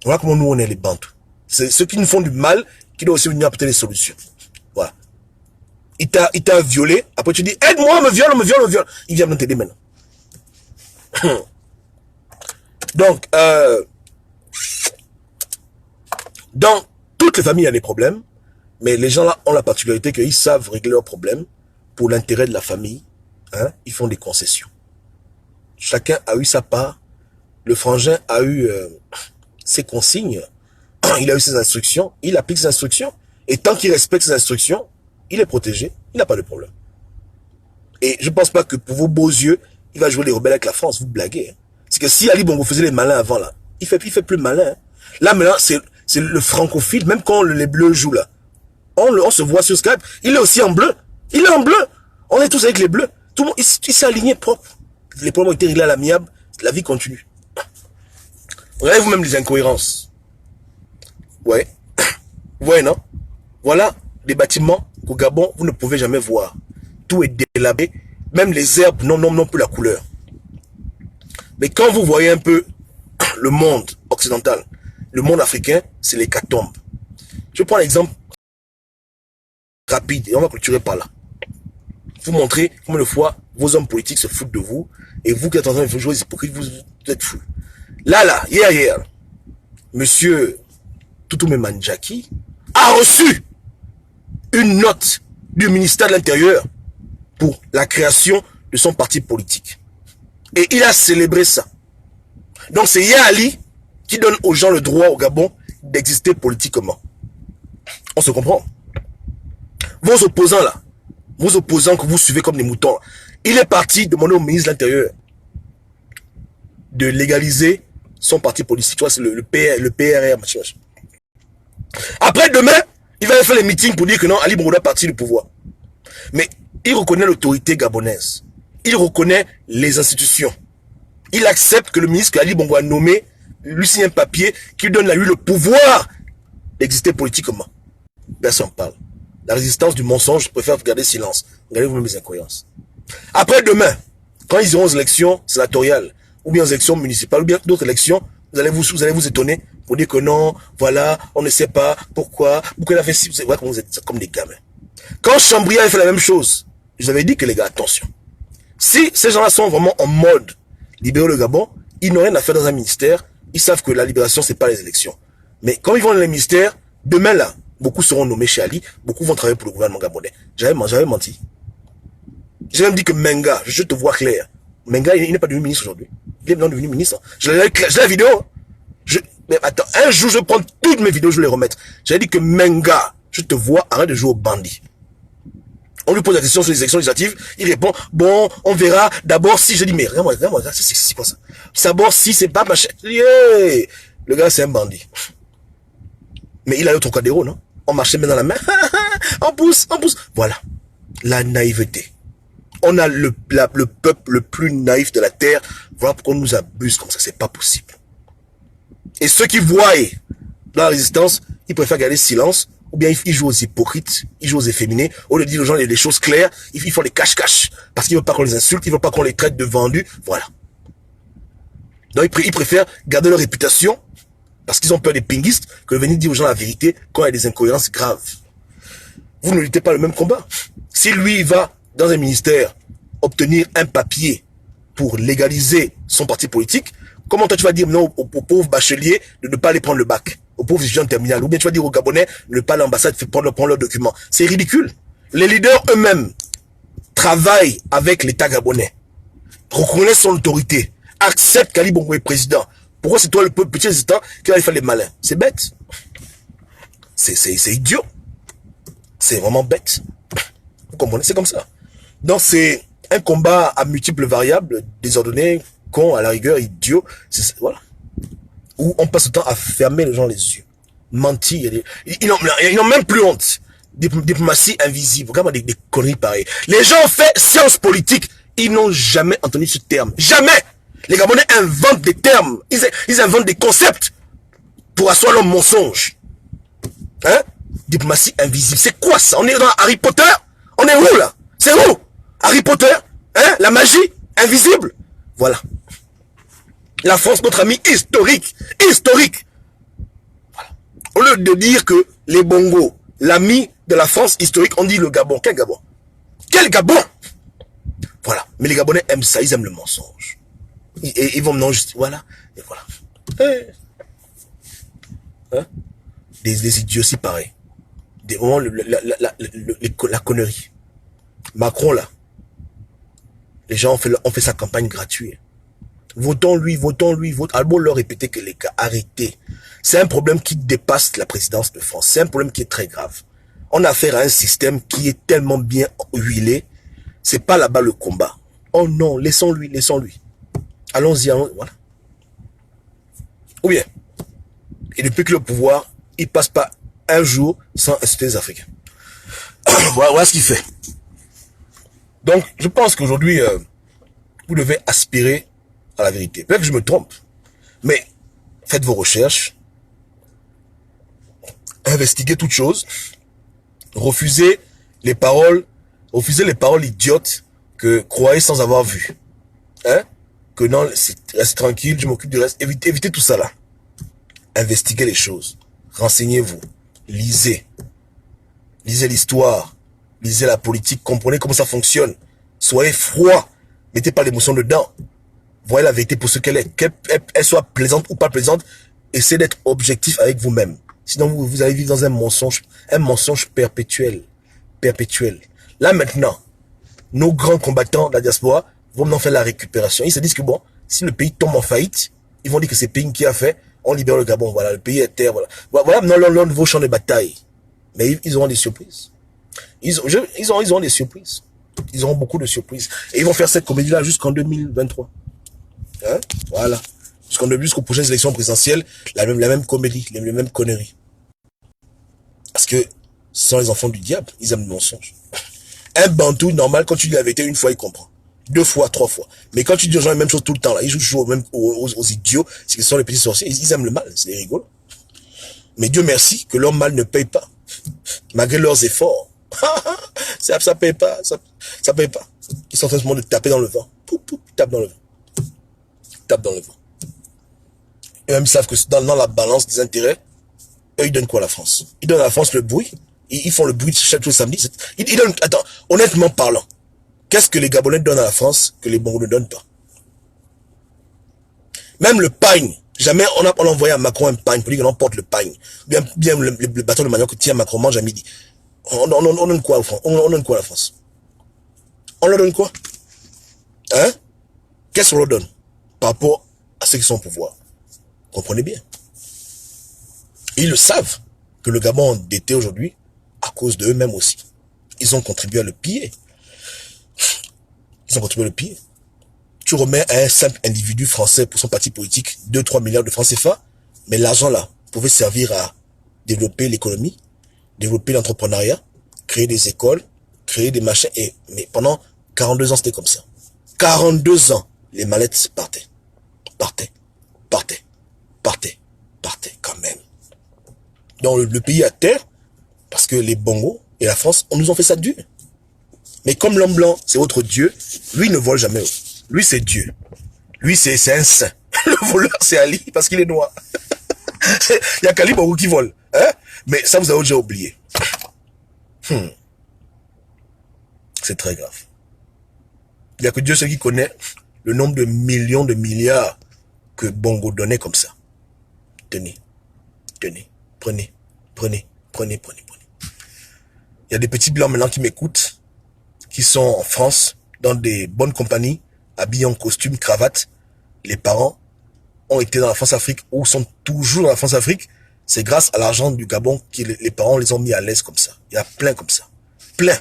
Speaker 1: Voilà comment nous on est les Bantous. C'est ceux qui nous font du mal qui doivent aussi venir apporter des solutions. Voilà. Il t'a violé, après tu dis aide-moi, on me viole. Il vient t'aider maintenant. Donc, dans toutes les familles, il y a des problèmes, mais les gens là ont la particularité qu'ils savent régler leurs problèmes pour l'intérêt de la famille. Hein, ils font des concessions. Chacun a eu sa part. Le frangin a eu ses consignes. Il a eu ses instructions. Il applique ses instructions. Et tant qu'il respecte ses instructions, il est protégé. Il n'a pas de problème. Et je ne pense pas que pour vos beaux yeux, il va jouer les rebelles avec la France. Vous blaguez. Hein. C'est que si Ali Bongo faisait les malins avant, là, il fait plus malin. Hein. Là, maintenant, c'est le francophile. Même quand les bleus jouent là, on se voit sur Skype. Il est aussi en bleu. Il est en bleu. On est tous avec les bleus. Tout le monde, il s'est aligné propre. Les problèmes ont été réglés à l'amiable. La vie continue. Regardez vous-même les incohérences. Ouais. Vous voyez, non? Voilà des bâtiments qu'au Gabon, vous ne pouvez jamais voir. Tout est délabé. Même les herbes n'ont plus la couleur. Mais quand vous voyez un peu le monde occidental, le monde africain, c'est l'hécatombe. Je prends l'exemple rapide et on va clôturer par là. Vous montrez combien de fois vos hommes politiques se foutent de vous et vous qui êtes en train de jouer les hypocrites, vous êtes fous. Là, hier, monsieur Toutoumé Mandjaki a reçu une note du ministère de l'Intérieur pour la création de son parti politique. Et il a célébré ça. Donc c'est Yali qui donne aux gens le droit au Gabon d'exister politiquement. On se comprend? Vos opposants là, vos opposants que vous suivez comme des moutons, il est parti demander au ministre de l'Intérieur de légaliser son parti politique. Tu vois, c'est le PRR. Après, demain, il va faire les meetings pour dire que non, Ali Bongo doit partir du pouvoir. Mais il reconnaît l'autorité gabonaise. Il reconnaît les institutions. Il accepte que le ministre Ali Bongo a nommé lui signe un papier qui donne à lui le pouvoir d'exister politiquement. Personne ne parle. La résistance du mensonge, je préfère garder silence. Regardez vous-même mes incohérences. Après demain, quand ils auront aux élections sénatoriales, ou bien aux élections municipales, ou bien d'autres élections, vous allez vous étonner pour dire que non, voilà, on ne sait pas pourquoi il a fait ci, vous voyez comment vous êtes comme des gamins. Quand Chambria a fait la même chose, je vous avais dit que les gars, attention. Si ces gens-là sont vraiment en mode libérer le Gabon, ils n'ont rien à faire dans un ministère, ils savent que la libération, c'est pas les élections. Mais quand ils vont dans les ministères, demain là, beaucoup seront nommés chez Ali, beaucoup vont travailler pour le gouvernement gabonais. J'avais menti. J'ai même dit que Menga, je te vois clair. Menga, il n'est pas devenu ministre aujourd'hui. Il est maintenant devenu ministre. J'ai la vidéo. Mais attends, un jour, je vais prendre toutes mes vidéos, je vais les remettre. J'avais dit que Menga, je te vois, arrête de jouer au bandit. On lui pose la question sur les élections législatives, il répond, bon, on verra, d'abord si, je dis, mais regarde-moi, c'est quoi ça? D'abord si, c'est pas machin. Yeah. Le gars, c'est un bandit. Mais il a le Trocadéro, non? On marchait main dans la main, on pousse. Voilà. La naïveté. On a le peuple le plus naïf de la terre. Voilà pourquoi on nous abuse comme ça. C'est pas possible. Et ceux qui voient dans la résistance, ils préfèrent garder silence. Ou bien ils jouent aux hypocrites. Ils jouent aux efféminés. Au lieu de dire aux gens les choses claires, ils font les cache-cache. Parce qu'ils veulent pas qu'on les insulte. Ils veulent pas qu'on les traite de vendus. Voilà. Donc ils préfèrent garder leur réputation. Parce qu'ils ont peur des pinguistes. Que de venir dire aux gens la vérité quand il y a des incohérences graves. Vous ne luttez pas le même combat. Si lui, il va dans un ministère obtenir un papier pour légaliser son parti politique, comment toi tu vas dire non au pauvre bachelier de ne pas aller prendre le bac, au pauvre étudiant terminal, ou bien tu vas dire aux Gabonais de ne pas aller à l'ambassade prendre leurs documents. C'est ridicule. Les leaders eux-mêmes travaillent avec l'État gabonais, reconnaissent son autorité, acceptent qu'Ali Bongo est président. Pourquoi c'est toi le petit résistant qui va faire les malins? C'est bête. C'est idiot. C'est vraiment bête. Vous comprenez? C'est comme ça. Donc c'est un combat à multiples variables, désordonné, con, à la rigueur, idiot. Voilà. Où on passe le temps à fermer les gens les yeux. Mentir. Ils n'ont même plus honte. Diplomatie invisible. Regarde des conneries pareilles. Les gens ont fait science politique. Ils n'ont jamais entendu ce terme. Jamais. Les Gabonais inventent des termes. Ils inventent des concepts pour asseoir leur mensonge. Hein? Diplomatie invisible. C'est quoi ça? On est dans Harry Potter? On est où là? C'est où? Harry Potter? Hein? La magie? Invisible? Voilà. La France, notre ami historique. Historique. Voilà. Au lieu de dire que les Bongo, l'ami de la France historique, on dit le Gabon. Quel Gabon? Quel Gabon? Voilà. Mais les Gabonais aiment ça, ils aiment le mensonge. Et ils vont maintenant juste... Voilà. Et voilà. Hein? Des idioties pareils. Des moments, la connerie. Macron, là. Les gens ont fait sa campagne gratuite. Votons lui. Albo leur répéter que les gars, arrêtez. C'est un problème qui dépasse la présidence de France. C'est un problème qui est très grave. On a affaire à un système qui est tellement bien huilé. C'est pas là-bas le combat. Oh non, laissons-lui. Allons-y, voilà. Ou bien, et depuis que le pouvoir, il passe pas un jour sans insulter les Africains. Voilà ce qu'il fait. Donc, je pense qu'aujourd'hui, vous devez aspirer à la vérité. Peut-être que je me trompe, mais faites vos recherches, investiguez toutes choses, refusez les paroles idiotes que croyez sans avoir vu. Hein? Que non, reste tranquille, je m'occupe du reste. Évitez tout ça là. Investiguez les choses. Renseignez-vous. Lisez. Lisez l'histoire. Lisez la politique. Comprenez comment ça fonctionne. Soyez froid. Mettez pas l'émotion dedans. Voyez la vérité pour ce qu'elle est. Qu'elle soit plaisante ou pas plaisante. Essayez d'être objectif avec vous-même. Sinon, vous allez vivre dans un mensonge perpétuel. Perpétuel. Là, maintenant, nos grands combattants de la diaspora vont maintenant faire la récupération. Ils se disent que bon, si le pays tombe en faillite, ils vont dire que c'est Ping qui a fait, on libère le Gabon, voilà, le pays est terre, voilà. Voilà maintenant leur nouveau champ de bataille. Mais ils auront des surprises. Ils auront des surprises. Ils auront beaucoup de surprises. Et ils vont faire cette comédie-là jusqu'en 2023. Hein? Voilà. Jusqu'aux prochaines élections présidentielles, la même comédie, les mêmes conneries. Parce que ce sont les enfants du diable, ils aiment le mensonge. Un bantou normal, quand tu dis la vérité une fois, il comprend. 2 fois, 3 fois. Mais quand tu dis aux gens la même chose tout le temps, là, ils jouent toujours aux idiots, c'est que ce sont les petits sorciers, ils aiment le mal, c'est rigolo. Mais Dieu merci que leur mal ne paye pas. Malgré leurs efforts. ça paye pas, ça paye pas. Ils sont en train de taper dans le vent. Ils tapent dans le vent. Ils tapent dans le vent. Et même ils savent que dans la balance des intérêts, eux, ils donnent quoi à la France? Ils donnent à la France le bruit. Ils font le bruit chaque samedi. Ils donnent, attends, honnêtement parlant, qu'est-ce que les Gabonais donnent à la France que les Bongos ne donnent pas? Même le pagne. Jamais on a envoyé à Macron un pagne pour dire qu'on emporte le pagne. Bien le bâton de manioc que tient Macron mange à midi. On donne quoi à la France? On donne quoi à la France? On leur donne quoi? Hein? Qu'est-ce qu'on leur donne? Par rapport à ceux qui sont au pouvoir. Comprenez bien. Ils le savent que le Gabon est endetté aujourd'hui à cause d'eux-mêmes aussi. Ils ont contribué à le piller. Ils ont contribué à le piller. Tu remets à un simple individu français pour son parti politique 2-3 milliards de francs CFA, mais l'argent là pouvait servir à développer l'économie, développer l'entrepreneuriat, créer des écoles, créer des machins. Mais pendant 42 ans, c'était comme ça. 42 ans, les mallettes partaient quand même. Donc le pays à terre, parce que les Bongos et la France, on nous ont fait ça dur. Mais comme l'homme blanc, c'est votre Dieu, lui il ne vole jamais. Lui c'est Dieu. Lui c'est un saint. Le voleur c'est Ali parce qu'il est noir. Il y a qu'Ali Bongo qui vole. Hein? Mais ça vous avez déjà oublié. C'est très grave. Il n'y a que Dieu seul qui connaît le nombre de millions de milliards que Bongo donnait comme ça. Tenez, prenez. Il y a des petits blancs maintenant qui m'écoutent, qui sont en France, dans des bonnes compagnies, habillés en costume, cravate. Les parents ont été dans la France-Afrique, ou sont toujours dans la France-Afrique. C'est grâce à l'argent du Gabon que les parents les ont mis à l'aise comme ça. Il y a plein comme ça. Plein.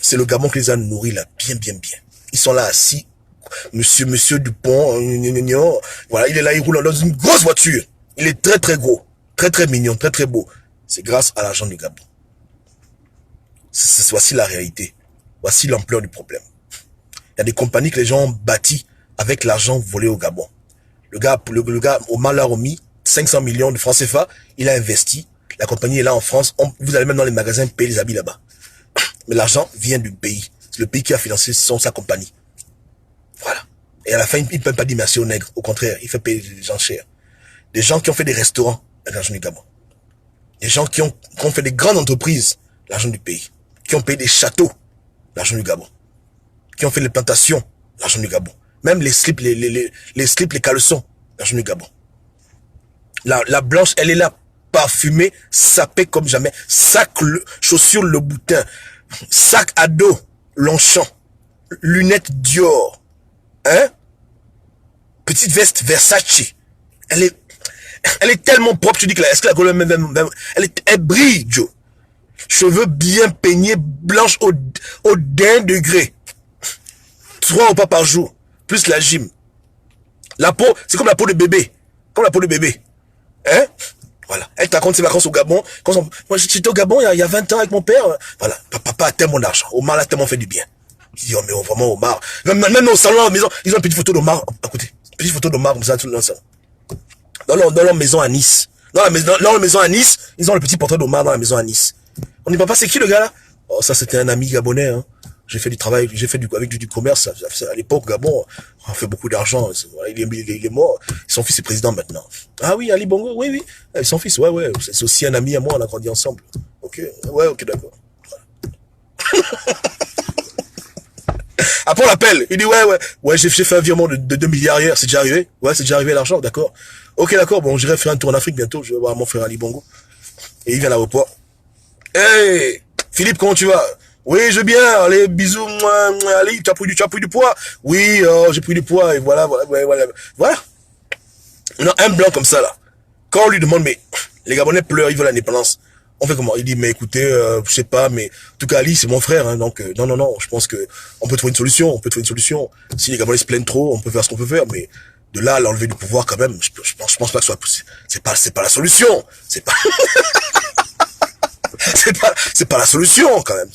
Speaker 1: C'est le Gabon qui les a nourris là, bien. Ils sont là assis. Monsieur Dupont, voilà, il est là, il roule dans une grosse voiture. Il est très gros, très mignon, très beau. C'est grâce à l'argent du Gabon. Voici la réalité. Voici l'ampleur du problème. Il y a des compagnies que les gens ont bâties avec l'argent volé au Gabon. Le gars, Omar l'a remis 500 millions de francs CFA, il a investi. La compagnie est là en France. Vous allez même dans les magasins payer les habits là-bas. Mais l'argent vient du pays. C'est le pays qui a financé sa compagnie. Voilà. Et à la fin, il ne peut pas dire merci aux nègres. Au contraire, il fait payer les gens chers. Des gens qui ont fait des restaurants, l'argent du Gabon. Des gens qui ont fait des grandes entreprises, l'argent du pays. Qui ont payé des châteaux, l'argent du Gabon. Qui ont fait les plantations, l'argent du Gabon. Même les slips, les caleçons, l'argent du Gabon. La blanche, elle est là, parfumée, sapée comme jamais. Sac, chaussures, le boutin. Sac à dos, Longchamp. Lunettes Dior. Hein? Petite veste Versace. Elle est tellement propre, tu dis que est-ce que la couleur même, elle brille, Joe. Cheveux bien peignés, blanches au d'un degré. 3 repas par jour. Plus la gym. La peau, c'est comme la peau de bébé. Hein? Voilà. Elle te raconte ses vacances au Gabon. Moi, j'étais au Gabon il y a 20 ans avec mon père. Voilà. Papa a tellement d'argent. Omar l'a tellement fait du bien. Il dit, oh, mais vraiment, Omar. Même au salon, à la maison, ils ont une petite photo d'Omar à côté. Une petite photo d'Omar comme ça, tout le salon. Dans leur maison à Nice. Dans leur maison à Nice, ils ont le petit portrait d'Omar dans la maison à Nice. On dit, papa, c'est qui le gars là? Oh, ça, c'était un ami gabonais, hein. J'ai fait du travail, j'ai fait avec du commerce. À l'époque, Gabon, on fait beaucoup d'argent. Voilà, il est mort. Son fils est président maintenant. Ah oui, Ali Bongo, oui, oui. Son fils, ouais, ouais. C'est aussi un ami à moi, on a grandi ensemble. Ok, ouais, ok, d'accord. Après, on l'appelle. Il dit, ouais, j'ai fait un virement de 2 milliards hier. C'est déjà arrivé? Ouais, c'est déjà arrivé l'argent, d'accord. Ok, d'accord, bon, j'irai faire un tour en Afrique bientôt. Je vais voir mon frère Ali Bongo. Et il vient à l'aéroport. Hey, Philippe, comment tu vas? Oui, je vais bien. Allez, bisous. Ali, tu as pris du poids? Oui, j'ai pris du poids. Et voilà. Voilà. Non, un blanc comme ça, là. Quand on lui demande, mais les Gabonais pleurent, ils veulent l'indépendance. On fait comment? Il dit, mais écoutez, je sais pas, mais en tout cas, Ali, c'est mon frère, hein, donc non, je pense que on peut trouver une solution, Si les Gabonais se plaignent trop, on peut faire ce qu'on peut faire, mais de là à l'enlever du pouvoir quand même, je pense pas que ce soit possible. C'est pas la solution. C'est pas la solution quand même.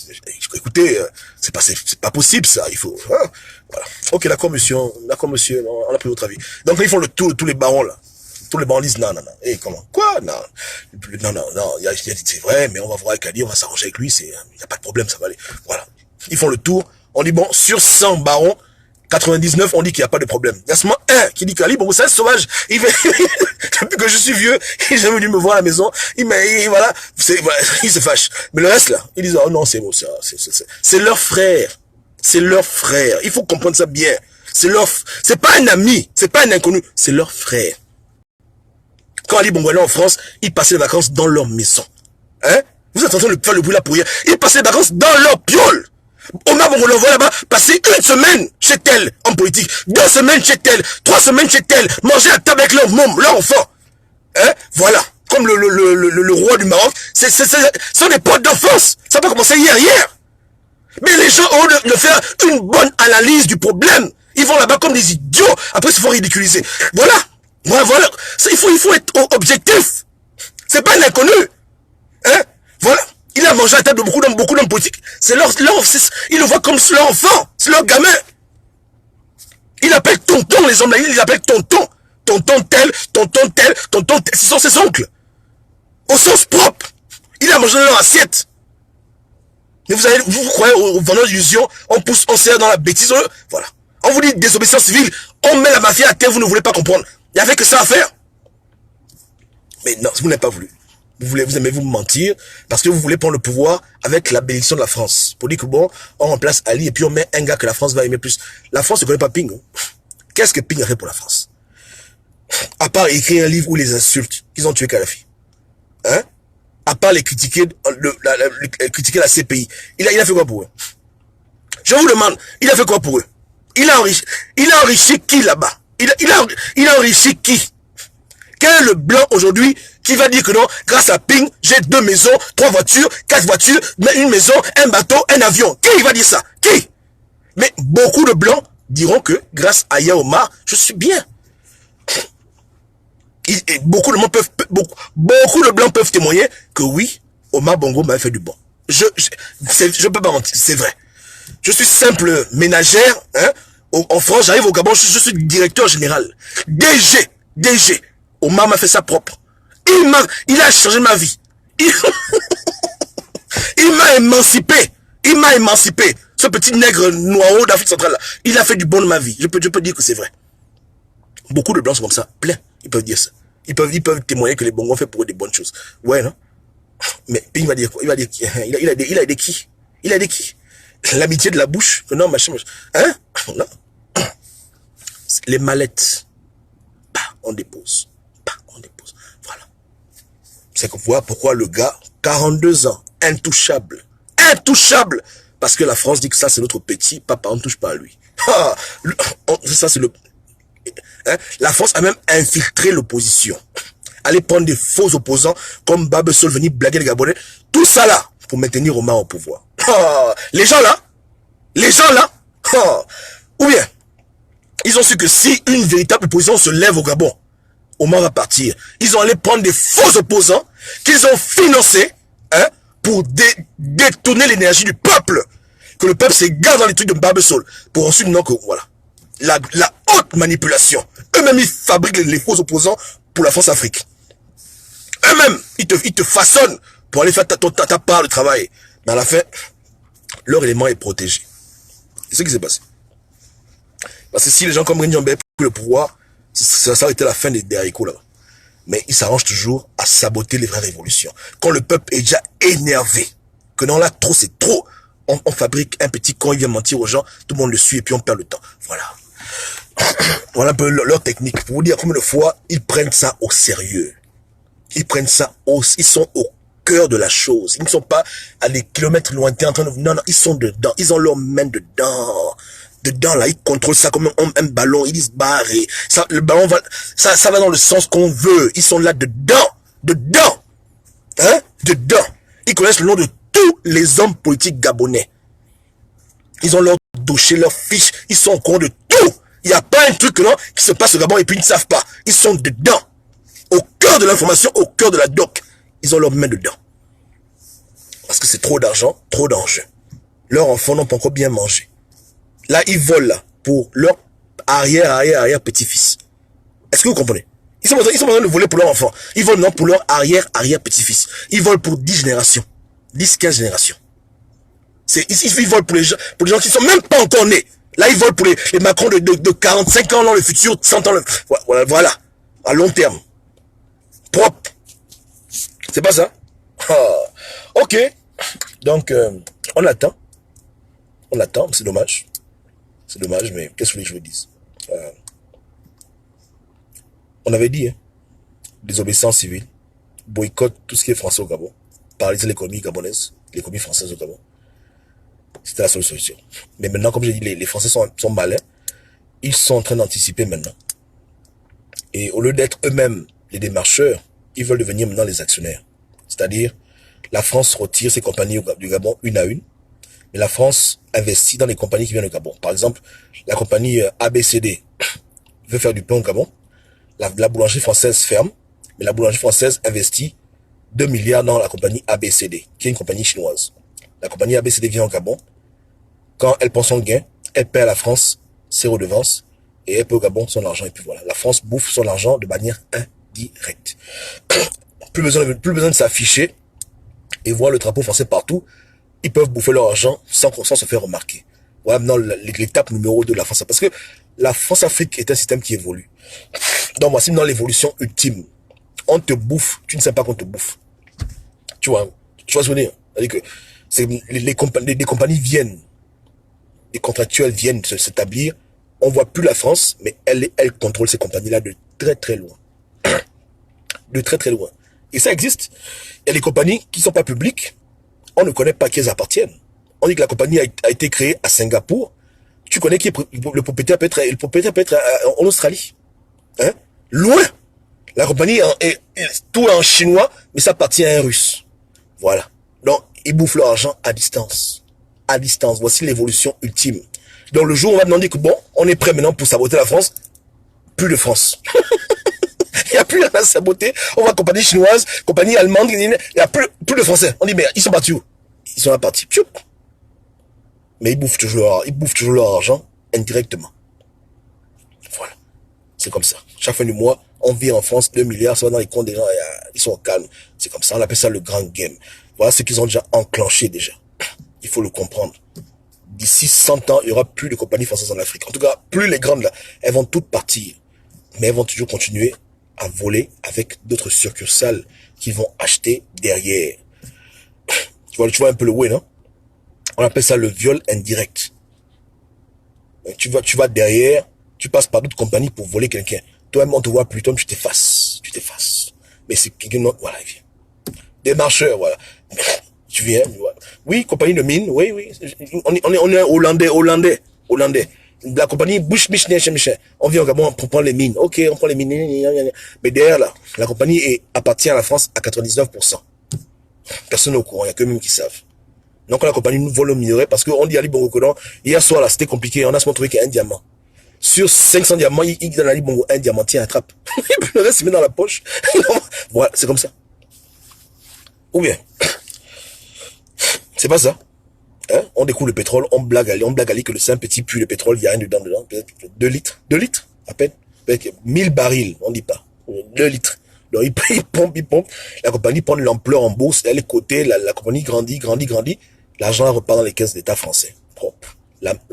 Speaker 1: Écoutez, c'est pas possible ça. Il faut. Hein, voilà. Ok, d'accord monsieur, on a pris votre avis. Donc là, ils font le tour de tous les barons là. Tous les barons disent non. Et comment? Quoi? Non. C'est vrai, mais on va voir avec Ali, on va s'arranger avec lui. Il y a pas de problème, ça va aller. Voilà. Ils font le tour. On dit bon, sur 100 barons, 99, on dit qu'il n'y a pas de problème. Il y a seulement un qui dit qu'Ali, bon, c'est un sauvage. Depuis que je suis vieux, il est jamais venu me voir à la maison. Voilà, il se fâche. Mais le reste, là, ils disent, oh non, c'est bon, c'est leur frère. C'est leur frère. Il faut comprendre ça bien. C'est pas un ami, c'est pas un inconnu, c'est leur frère. Quand Ali Bongo allait en France, ils passaient les vacances dans leur maison. Hein? Vous êtes en train de faire le bruit là pour rien. Ils passaient les vacances dans leur piole. Omar Bongo l'envoie là-bas, passer 1 semaine chez elle en politique, 2 semaines chez elle, 3 semaines chez elle, manger à table avec leur môme, leur enfant. Hein? Voilà. Comme le roi du Maroc, ce sont des potes d'enfance. Ça n'a pas commencé hier. Mais les gens ont de faire une bonne analyse du problème. Ils vont là-bas comme des idiots. Après, ils se font ridiculiser. Voilà. Il faut être objectif. C'est pas un inconnu. Hein? Voilà. Il a mangé à la table de beaucoup d'hommes politiques. C'est ils le voient comme leur enfant. C'est leur gamin. Il appelle tonton les hommes là. Il appelle tonton. Tonton tel. Ce sont ses oncles. Au sens propre. Il a mangé dans leur assiette. Mais vous croyez aux vendeurs d'illusions, on sert dans la bêtise. Voilà. On vous dit désobéissance civile, on met la mafia à terre, vous ne voulez pas comprendre. Il n'y avait que ça à faire. Mais non, vous n'avez pas voulu. Vous aimez vous mentir parce que vous voulez prendre le pouvoir avec la bénédiction de la France. Pour dire que bon, on remplace Ali et puis on met un gars que la France va aimer plus. La France ne connaît pas Ping. Hein. Qu'est-ce que Ping a fait pour la France? À part écrire un livre où les insultes qu'ils ont tué Kadhafi. Hein? À part les critiquer, critiquer la CPI. Il a fait quoi pour eux? Je vous demande, il a fait quoi pour eux? Il a enrichi qui là-bas? Il a enrichi qui? Quel est le blanc aujourd'hui qui va dire que non, grâce à Ping, j'ai 2 maisons, 3 voitures, 4 voitures, une maison, un bateau, un avion? Qui va dire ça? Qui? Mais beaucoup de blancs diront que grâce à Yaoma, je suis bien. Et beaucoup de blancs peuvent témoigner que oui, Omar Bongo m'a fait du bon. Je peux pas mentir, c'est vrai. Je suis simple ménagère, hein. En France, j'arrive au Gabon, je suis directeur général. DG. Omar m'a fait ça propre. Il a changé ma vie. Il m'a émancipé. Ce petit nègre noir d'Afrique centrale là. Il a fait du bon de ma vie. Je peux dire que c'est vrai. Beaucoup de blancs sont comme ça, plein. Ils peuvent dire ça. Ils peuvent témoigner que les Bongos ont fait pour eux des bonnes choses. Ouais, non? Mais Ping va dire quoi? Il va dire qui? Il a aidé qui? Il a aidé qui? L'amitié de la bouche? Non, machin. Hein? Non. Les mallettes. On dépose. Voilà. C'est qu'on voit pourquoi le gars, 42 ans, intouchable. Parce que la France dit que ça, c'est notre petit. Papa, on ne touche pas à lui. Ça, c'est le... Hein? La France a même infiltré l'opposition. Aller prendre des faux opposants comme Babel Sol venir blaguer les Gabonais. Tout ça là, pour maintenir Omar au pouvoir. Les gens là, ou bien, ils ont su que si une véritable opposition se lève au Gabon, Omar va partir. Ils ont allé prendre des faux opposants qu'ils ont financés, hein, pour détourner l'énergie du peuple. Que le peuple s'égare dans les trucs de Babel Sol. Pour ensuite, non, que voilà. La haute manipulation. Eux-mêmes, ils fabriquent les faux opposants pour la France-Afrique. Eux-mêmes, ils te façonnent pour aller faire ta part de travail. Mais à la fin, leur élément est protégé. C'est ce qui s'est passé. Parce que si les gens comme Rinjambé ont pris le pouvoir, ça aurait été la fin des haricots là-bas. Mais ils s'arrangent toujours à saboter les vraies révolutions. Quand le peuple est déjà énervé, que non là, trop c'est trop, on fabrique un petit con, il vient mentir aux gens, tout le monde le suit et puis on perd le temps. Voilà. Voilà un peu leur technique. Pour vous dire combien de fois ils prennent ça au sérieux. Ils prennent ça ils sont au cœur de la chose. Ils ne sont pas à des kilomètres lointains en train de... Non, non, ils sont dedans. Ils ont leurs mains dedans. Dedans, là, ils contrôlent ça comme un ballon. Ils disent barré. Ça, le ballon va... Ça va dans le sens qu'on veut. Ils sont là dedans. Dedans. Hein? Dedans. Ils connaissent le nom de tous les hommes politiques gabonais. Ils ont leur dossier, leurs fiches. Ils sont au courant de tout. Il n'y a pas un truc, non, qui se passe au Gabon et puis ils ne savent pas. Ils sont dedans. Au cœur de l'information, au cœur de la doc. Ils ont leurs mains dedans. Parce que c'est trop d'argent, trop d'enjeux. Leurs enfants n'ont pas encore bien mangé. Là, ils volent là, pour leur arrière petit-fils. Est-ce que vous comprenez? Ils sont en train de voler pour leurs enfants. Ils volent non pour leur arrière petit-fils. Ils volent pour 10 générations. 10, 15 générations. Ils volent pour les gens qui ne sont même pas encore nés. Là, ils volent pour les Macron de 45 ans dans le futur, 100 ans. Voilà. À long terme. Propre. C'est pas ça? Ok. Donc, on attend. C'est dommage. C'est dommage, mais qu'est-ce que je vous dise? On avait dit, hein, désobéissance civile, boycott tout ce qui est français au Gabon, paralyser l'économie gabonaise, l'économie française au Gabon. C'était la seule solution. Mais maintenant, comme j'ai dit, les Français sont malins. Ils sont en train d'anticiper maintenant. Et au lieu d'être eux-mêmes les démarcheurs, ils veulent devenir maintenant les actionnaires. C'est-à-dire, la France retire ses compagnies du Gabon une à une, mais la France investit dans les compagnies qui viennent du Gabon. Par exemple, la compagnie ABCD veut faire du pain au Gabon. La boulangerie française ferme, mais la boulangerie française investit 2 milliards dans la compagnie ABCD, qui est une compagnie chinoise. La compagnie ABCD vient au Gabon. Quand elle prend son gain, elle paie à la France ses redevances et elle paie au Gabon son argent. Et puis voilà, la France bouffe son argent de manière indirecte. Plus besoin de s'afficher et voir le drapeau français partout. Ils peuvent bouffer leur argent sans se faire remarquer. Voilà maintenant l'étape numéro 2 de la France. Parce que la France-Afrique est un système qui évolue. Donc voici maintenant l'évolution ultime. On te bouffe, tu ne sais pas qu'on te bouffe. Tu vois ce que je veux dire? C'est-à-dire que les compagnies viennent, les contractuels viennent s'établir. On voit plus la France, mais elle contrôle ces compagnies-là de très très loin. De très très loin. Et ça existe. Il y a des compagnies qui ne sont pas publiques. On ne connaît pas qui elles appartiennent. On dit que la compagnie a été créée à Singapour. Tu connais qui est le propriétaire peut être en Australie. Hein? Loin. La compagnie est tout en chinois, mais ça appartient à un russe. Voilà. Donc, ils bouffent leur argent à distance. À distance. Voici l'évolution ultime. Donc, le jour où on va demander que bon, on est prêt maintenant pour saboter la France, plus de France. Il n'y a plus rien à saboter. On va compagnie chinoise, compagnie allemande, il n'y a plus de Français. On dit, mais ils sont partis où? Ils sont là partis. Mais ils bouffent toujours leur argent indirectement. Voilà. C'est comme ça. Chaque fin du mois, on vit en France 2 milliards, ça va dans les comptes des gens, ils sont au calme. C'est comme ça. On appelle ça le grand game. Voilà ce qu'ils ont déjà enclenché déjà. Il faut le comprendre. D'ici 100 ans, il n'y aura plus de compagnies françaises en Afrique. En tout cas, plus les grandes là, elles vont toutes partir. Mais elles vont toujours continuer à voler avec d'autres succursales qui vont acheter derrière. Tu vois un peu le way, non? On appelle ça le viol indirect. Tu vas derrière, tu passes par d'autres compagnies pour voler quelqu'un. Toi-même, on te voit plus, toi, tu t'effaces. Mais c'est quelqu'un, voilà, il vient. Des marcheurs, voilà. Tu viens, voilà. Oui, compagnie de mine, oui. On est hollandais. La compagnie Bush Michelin. On vient au Gabon pour prendre les mines. Ok, on prend les mines. Mais derrière, là, la compagnie appartient à la France à 99%. Personne n'est au courant, il n'y a que eux-mêmes qui savent. Donc la compagnie nous vole le minerai parce qu'on dit à Ali Bongo, hier soir là, c'était compliqué, on a seulement trouvé qu'un diamant. Sur 500 diamants, il donne à Ali Bongo un diamant, tiens, attrape. Et puis le reste, il met dans la poche. Voilà, c'est comme ça. Ou bien, c'est pas ça. Hein? On découvre le pétrole, on blague à Ali que c'est un petit puits de pétrole, il y a rien dedans, peut-être 2 litres, à peine. Peut-être 1000 barils, on dit pas. 2 litres. Donc il pompe. La compagnie prend de l'ampleur en bourse, elle est cotée, la compagnie grandit. L'argent repart dans les caisses d'État français. Propre.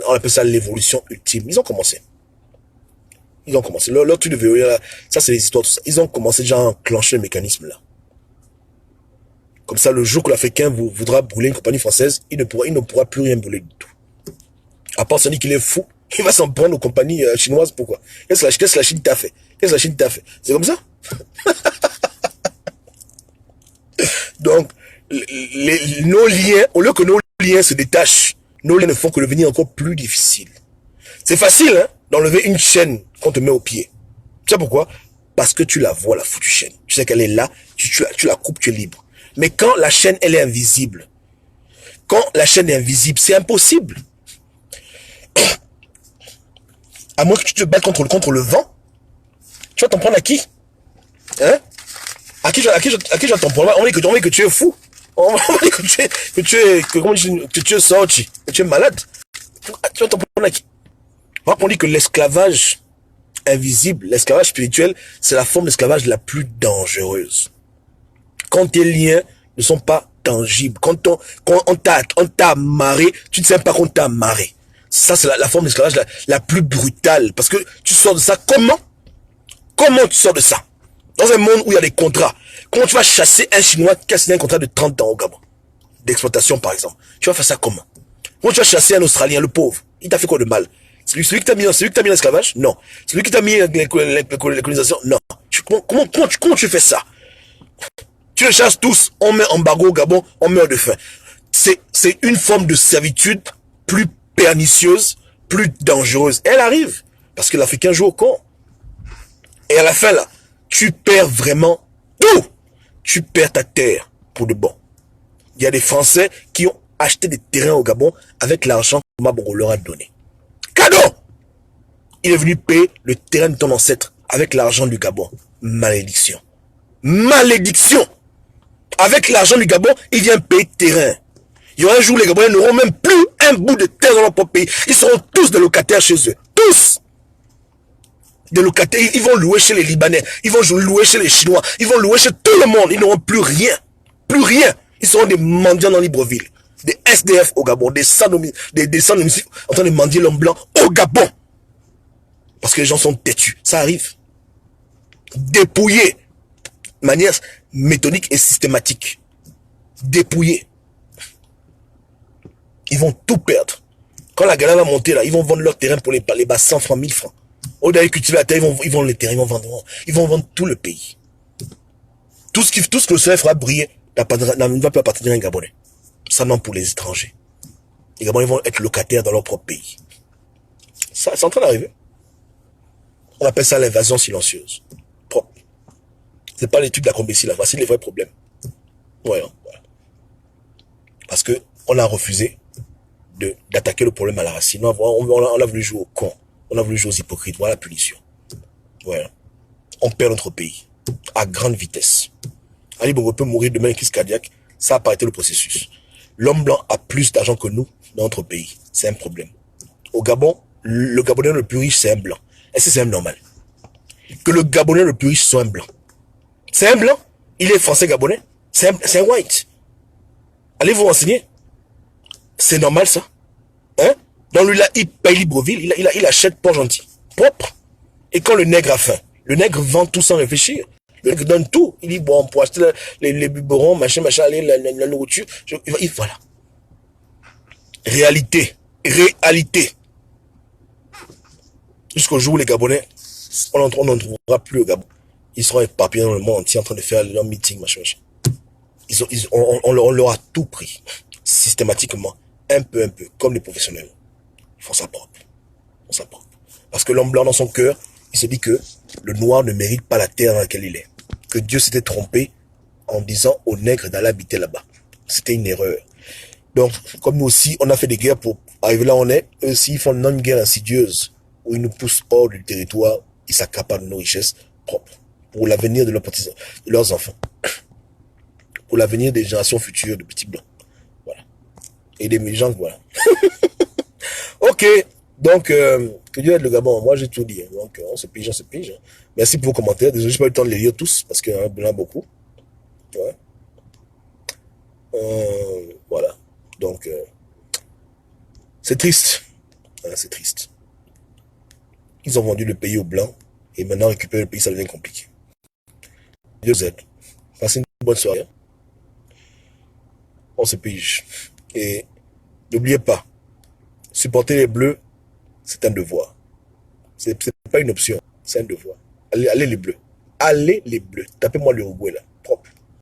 Speaker 1: On appelle ça l'évolution ultime. Ils ont commencé. Ils ont commencé. Leur truc de Veolia, ça c'est les histoires, tout ça. Ils ont commencé déjà à enclencher le mécanisme là. Comme ça, le jour que l'Africain voudra brûler une compagnie française, il ne pourra plus rien brûler du tout. À part ça dit qu'il est fou, il va s'en prendre aux compagnies chinoises. Pourquoi? Qu'est-ce que la Chine t'a fait? Qu'est-ce que la Chine t'a fait? C'est comme ça? Donc, nos liens, au lieu que nos liens se détachent, nos liens ne font que devenir encore plus difficile. C'est facile, hein, d'enlever une chaîne qu'on te met au pied. Tu sais pourquoi? Parce que tu la vois, la foutue chaîne. Tu sais qu'elle est là, tu la coupes, tu es libre. Mais quand la chaîne, elle est invisible, c'est impossible. À moins que tu te battes contre le vent, tu vas t'en prendre à qui? Hein? À qui je vais t'en prendre? On dit que tu es fou. On dit que tu es sorti, que tu es malade. Tu vas t'en prendre à qui? On dit que l'esclavage invisible, l'esclavage spirituel, c'est la forme d'esclavage la plus dangereuse. Quand tes liens ne sont pas tangibles, quand on t'a amarré, tu ne sais pas qu'on t'a amarré. Ça, c'est la forme d'esclavage la plus brutale. Parce que tu sors de ça comment? Comment tu sors de ça? Dans un monde où il y a des contrats. Comment tu vas chasser un Chinois qui a signé un contrat de 30 ans au Gabon? D'exploitation, par exemple. Tu vas faire ça comment? Comment tu vas chasser un Australien, le pauvre? Il t'a fait quoi de mal? Celui qui t'a mis l'esclavage? Non. Celui qui t'a mis la colonisation? Non. Comment tu fais ça? Tu les chasses tous, on met embargo au Gabon, on meurt de faim. C'est une forme de servitude plus pernicieuse, plus dangereuse. Elle arrive, parce que l'Africain joue au con. Et à la fin, là, tu perds vraiment tout. Tu perds ta terre pour de bon. Il y a des Français qui ont acheté des terrains au Gabon avec l'argent que Mabongo leur a donné. Cadeau! Il est venu payer le terrain de ton ancêtre avec l'argent du Gabon. Malédiction. Malédiction! Avec l'argent du Gabon, il vient payer terrain. Il y aura un jour où les Gabonais n'auront même plus un bout de terre dans leur propre pays. Ils seront tous des locataires chez eux. Tous! Des locataires, ils vont louer chez les Libanais, ils vont louer chez les Chinois, ils vont louer chez tout le monde. Ils n'auront plus rien. Plus rien. Ils seront des mendiants dans Libreville. Des SDF au Gabon, des sans en train de mendier l'homme blanc au Gabon. Parce que les gens sont têtus. Ça arrive. Dépouillés. De manière méthodique et systématique. Dépouillés. Ils vont tout perdre. Quand la galère va monter là, ils vont vendre leur terrain pour les bas 100 francs, 1000 francs. Au d'aller cultiver la terre, ils vont les terrains, ils vont vendre tout le pays. Tout ce que le soleil fera briller ne va pas appartenir à un Gabonais. Ça non pour les étrangers. Les Gabonais vont être locataires dans leur propre pays. Ça, c'est en train d'arriver. On appelle ça l'invasion silencieuse. Propre. C'est pas l'étude de la combétie là, voici les vrais problèmes. Ouais, voilà. Parce que on a refusé d'attaquer le problème à la racine. On a voulu jouer au con. On a voulu jouer aux hypocrites. Voilà la punition. Voilà. On perd notre pays. À grande vitesse. Ali Bongo peut mourir demain d'une crise cardiaque. Ça n'a pas été le processus. L'homme blanc a plus d'argent que nous dans notre pays. C'est un problème. Au Gabon, le Gabonais le plus riche, c'est un blanc. Est-ce que c'est normal? Que le Gabonais le plus riche soit un blanc. C'est un blanc. Il est français Gabonais. C'est un white. Allez vous renseigner. C'est normal ça? Hein? Dans lui là, il paye Libreville, il achète Port-Gentil. Propre. Et quand le nègre a faim, le nègre vend tout sans réfléchir. Le nègre donne tout. Il dit, bon, pour acheter les biberons, machin, allez, la nourriture. Voilà. Réalité. Réalité. Jusqu'au jour où les Gabonais, on n'en trouvera plus au Gabon. Ils seront éparpillés dans le monde entier en train de faire leur meeting, machin. On leur a tout pris. Systématiquement. Un peu, comme les professionnels. Ils font ça propre. Parce que l'homme blanc dans son cœur, il se dit que le noir ne mérite pas la terre dans laquelle il est. Que Dieu s'était trompé en disant aux nègres d'aller habiter là-bas. C'était une erreur. Donc, comme nous aussi, on a fait des guerres pour arriver là où on est, eux aussi, ils font une guerre insidieuse, où ils nous poussent hors du territoire, ils s'accaparent de nos richesses propres, pour l'avenir de leurs enfants. Pour l'avenir des générations futures de petits blancs. Voilà. Et des gens, voilà. Ok. Donc, que Dieu aide le Gabon. Moi, j'ai tout dit. Donc, on se pige. Merci pour vos commentaires. Désolé, j'ai pas eu le temps de les lire tous, parce qu'il y en a beaucoup. Ouais. Voilà. Donc, c'est triste. Hein, c'est triste. Ils ont vendu le pays aux Blancs et maintenant récupérer le pays, ça devient compliqué. Dieu vous aide. Passez une bonne soirée. On se pige. Et n'oubliez pas, supporter les Bleus, c'est un devoir. C'est pas une option, c'est un devoir. Allez les Bleus. Allez les Bleus. Tapez-moi le Uruguay là.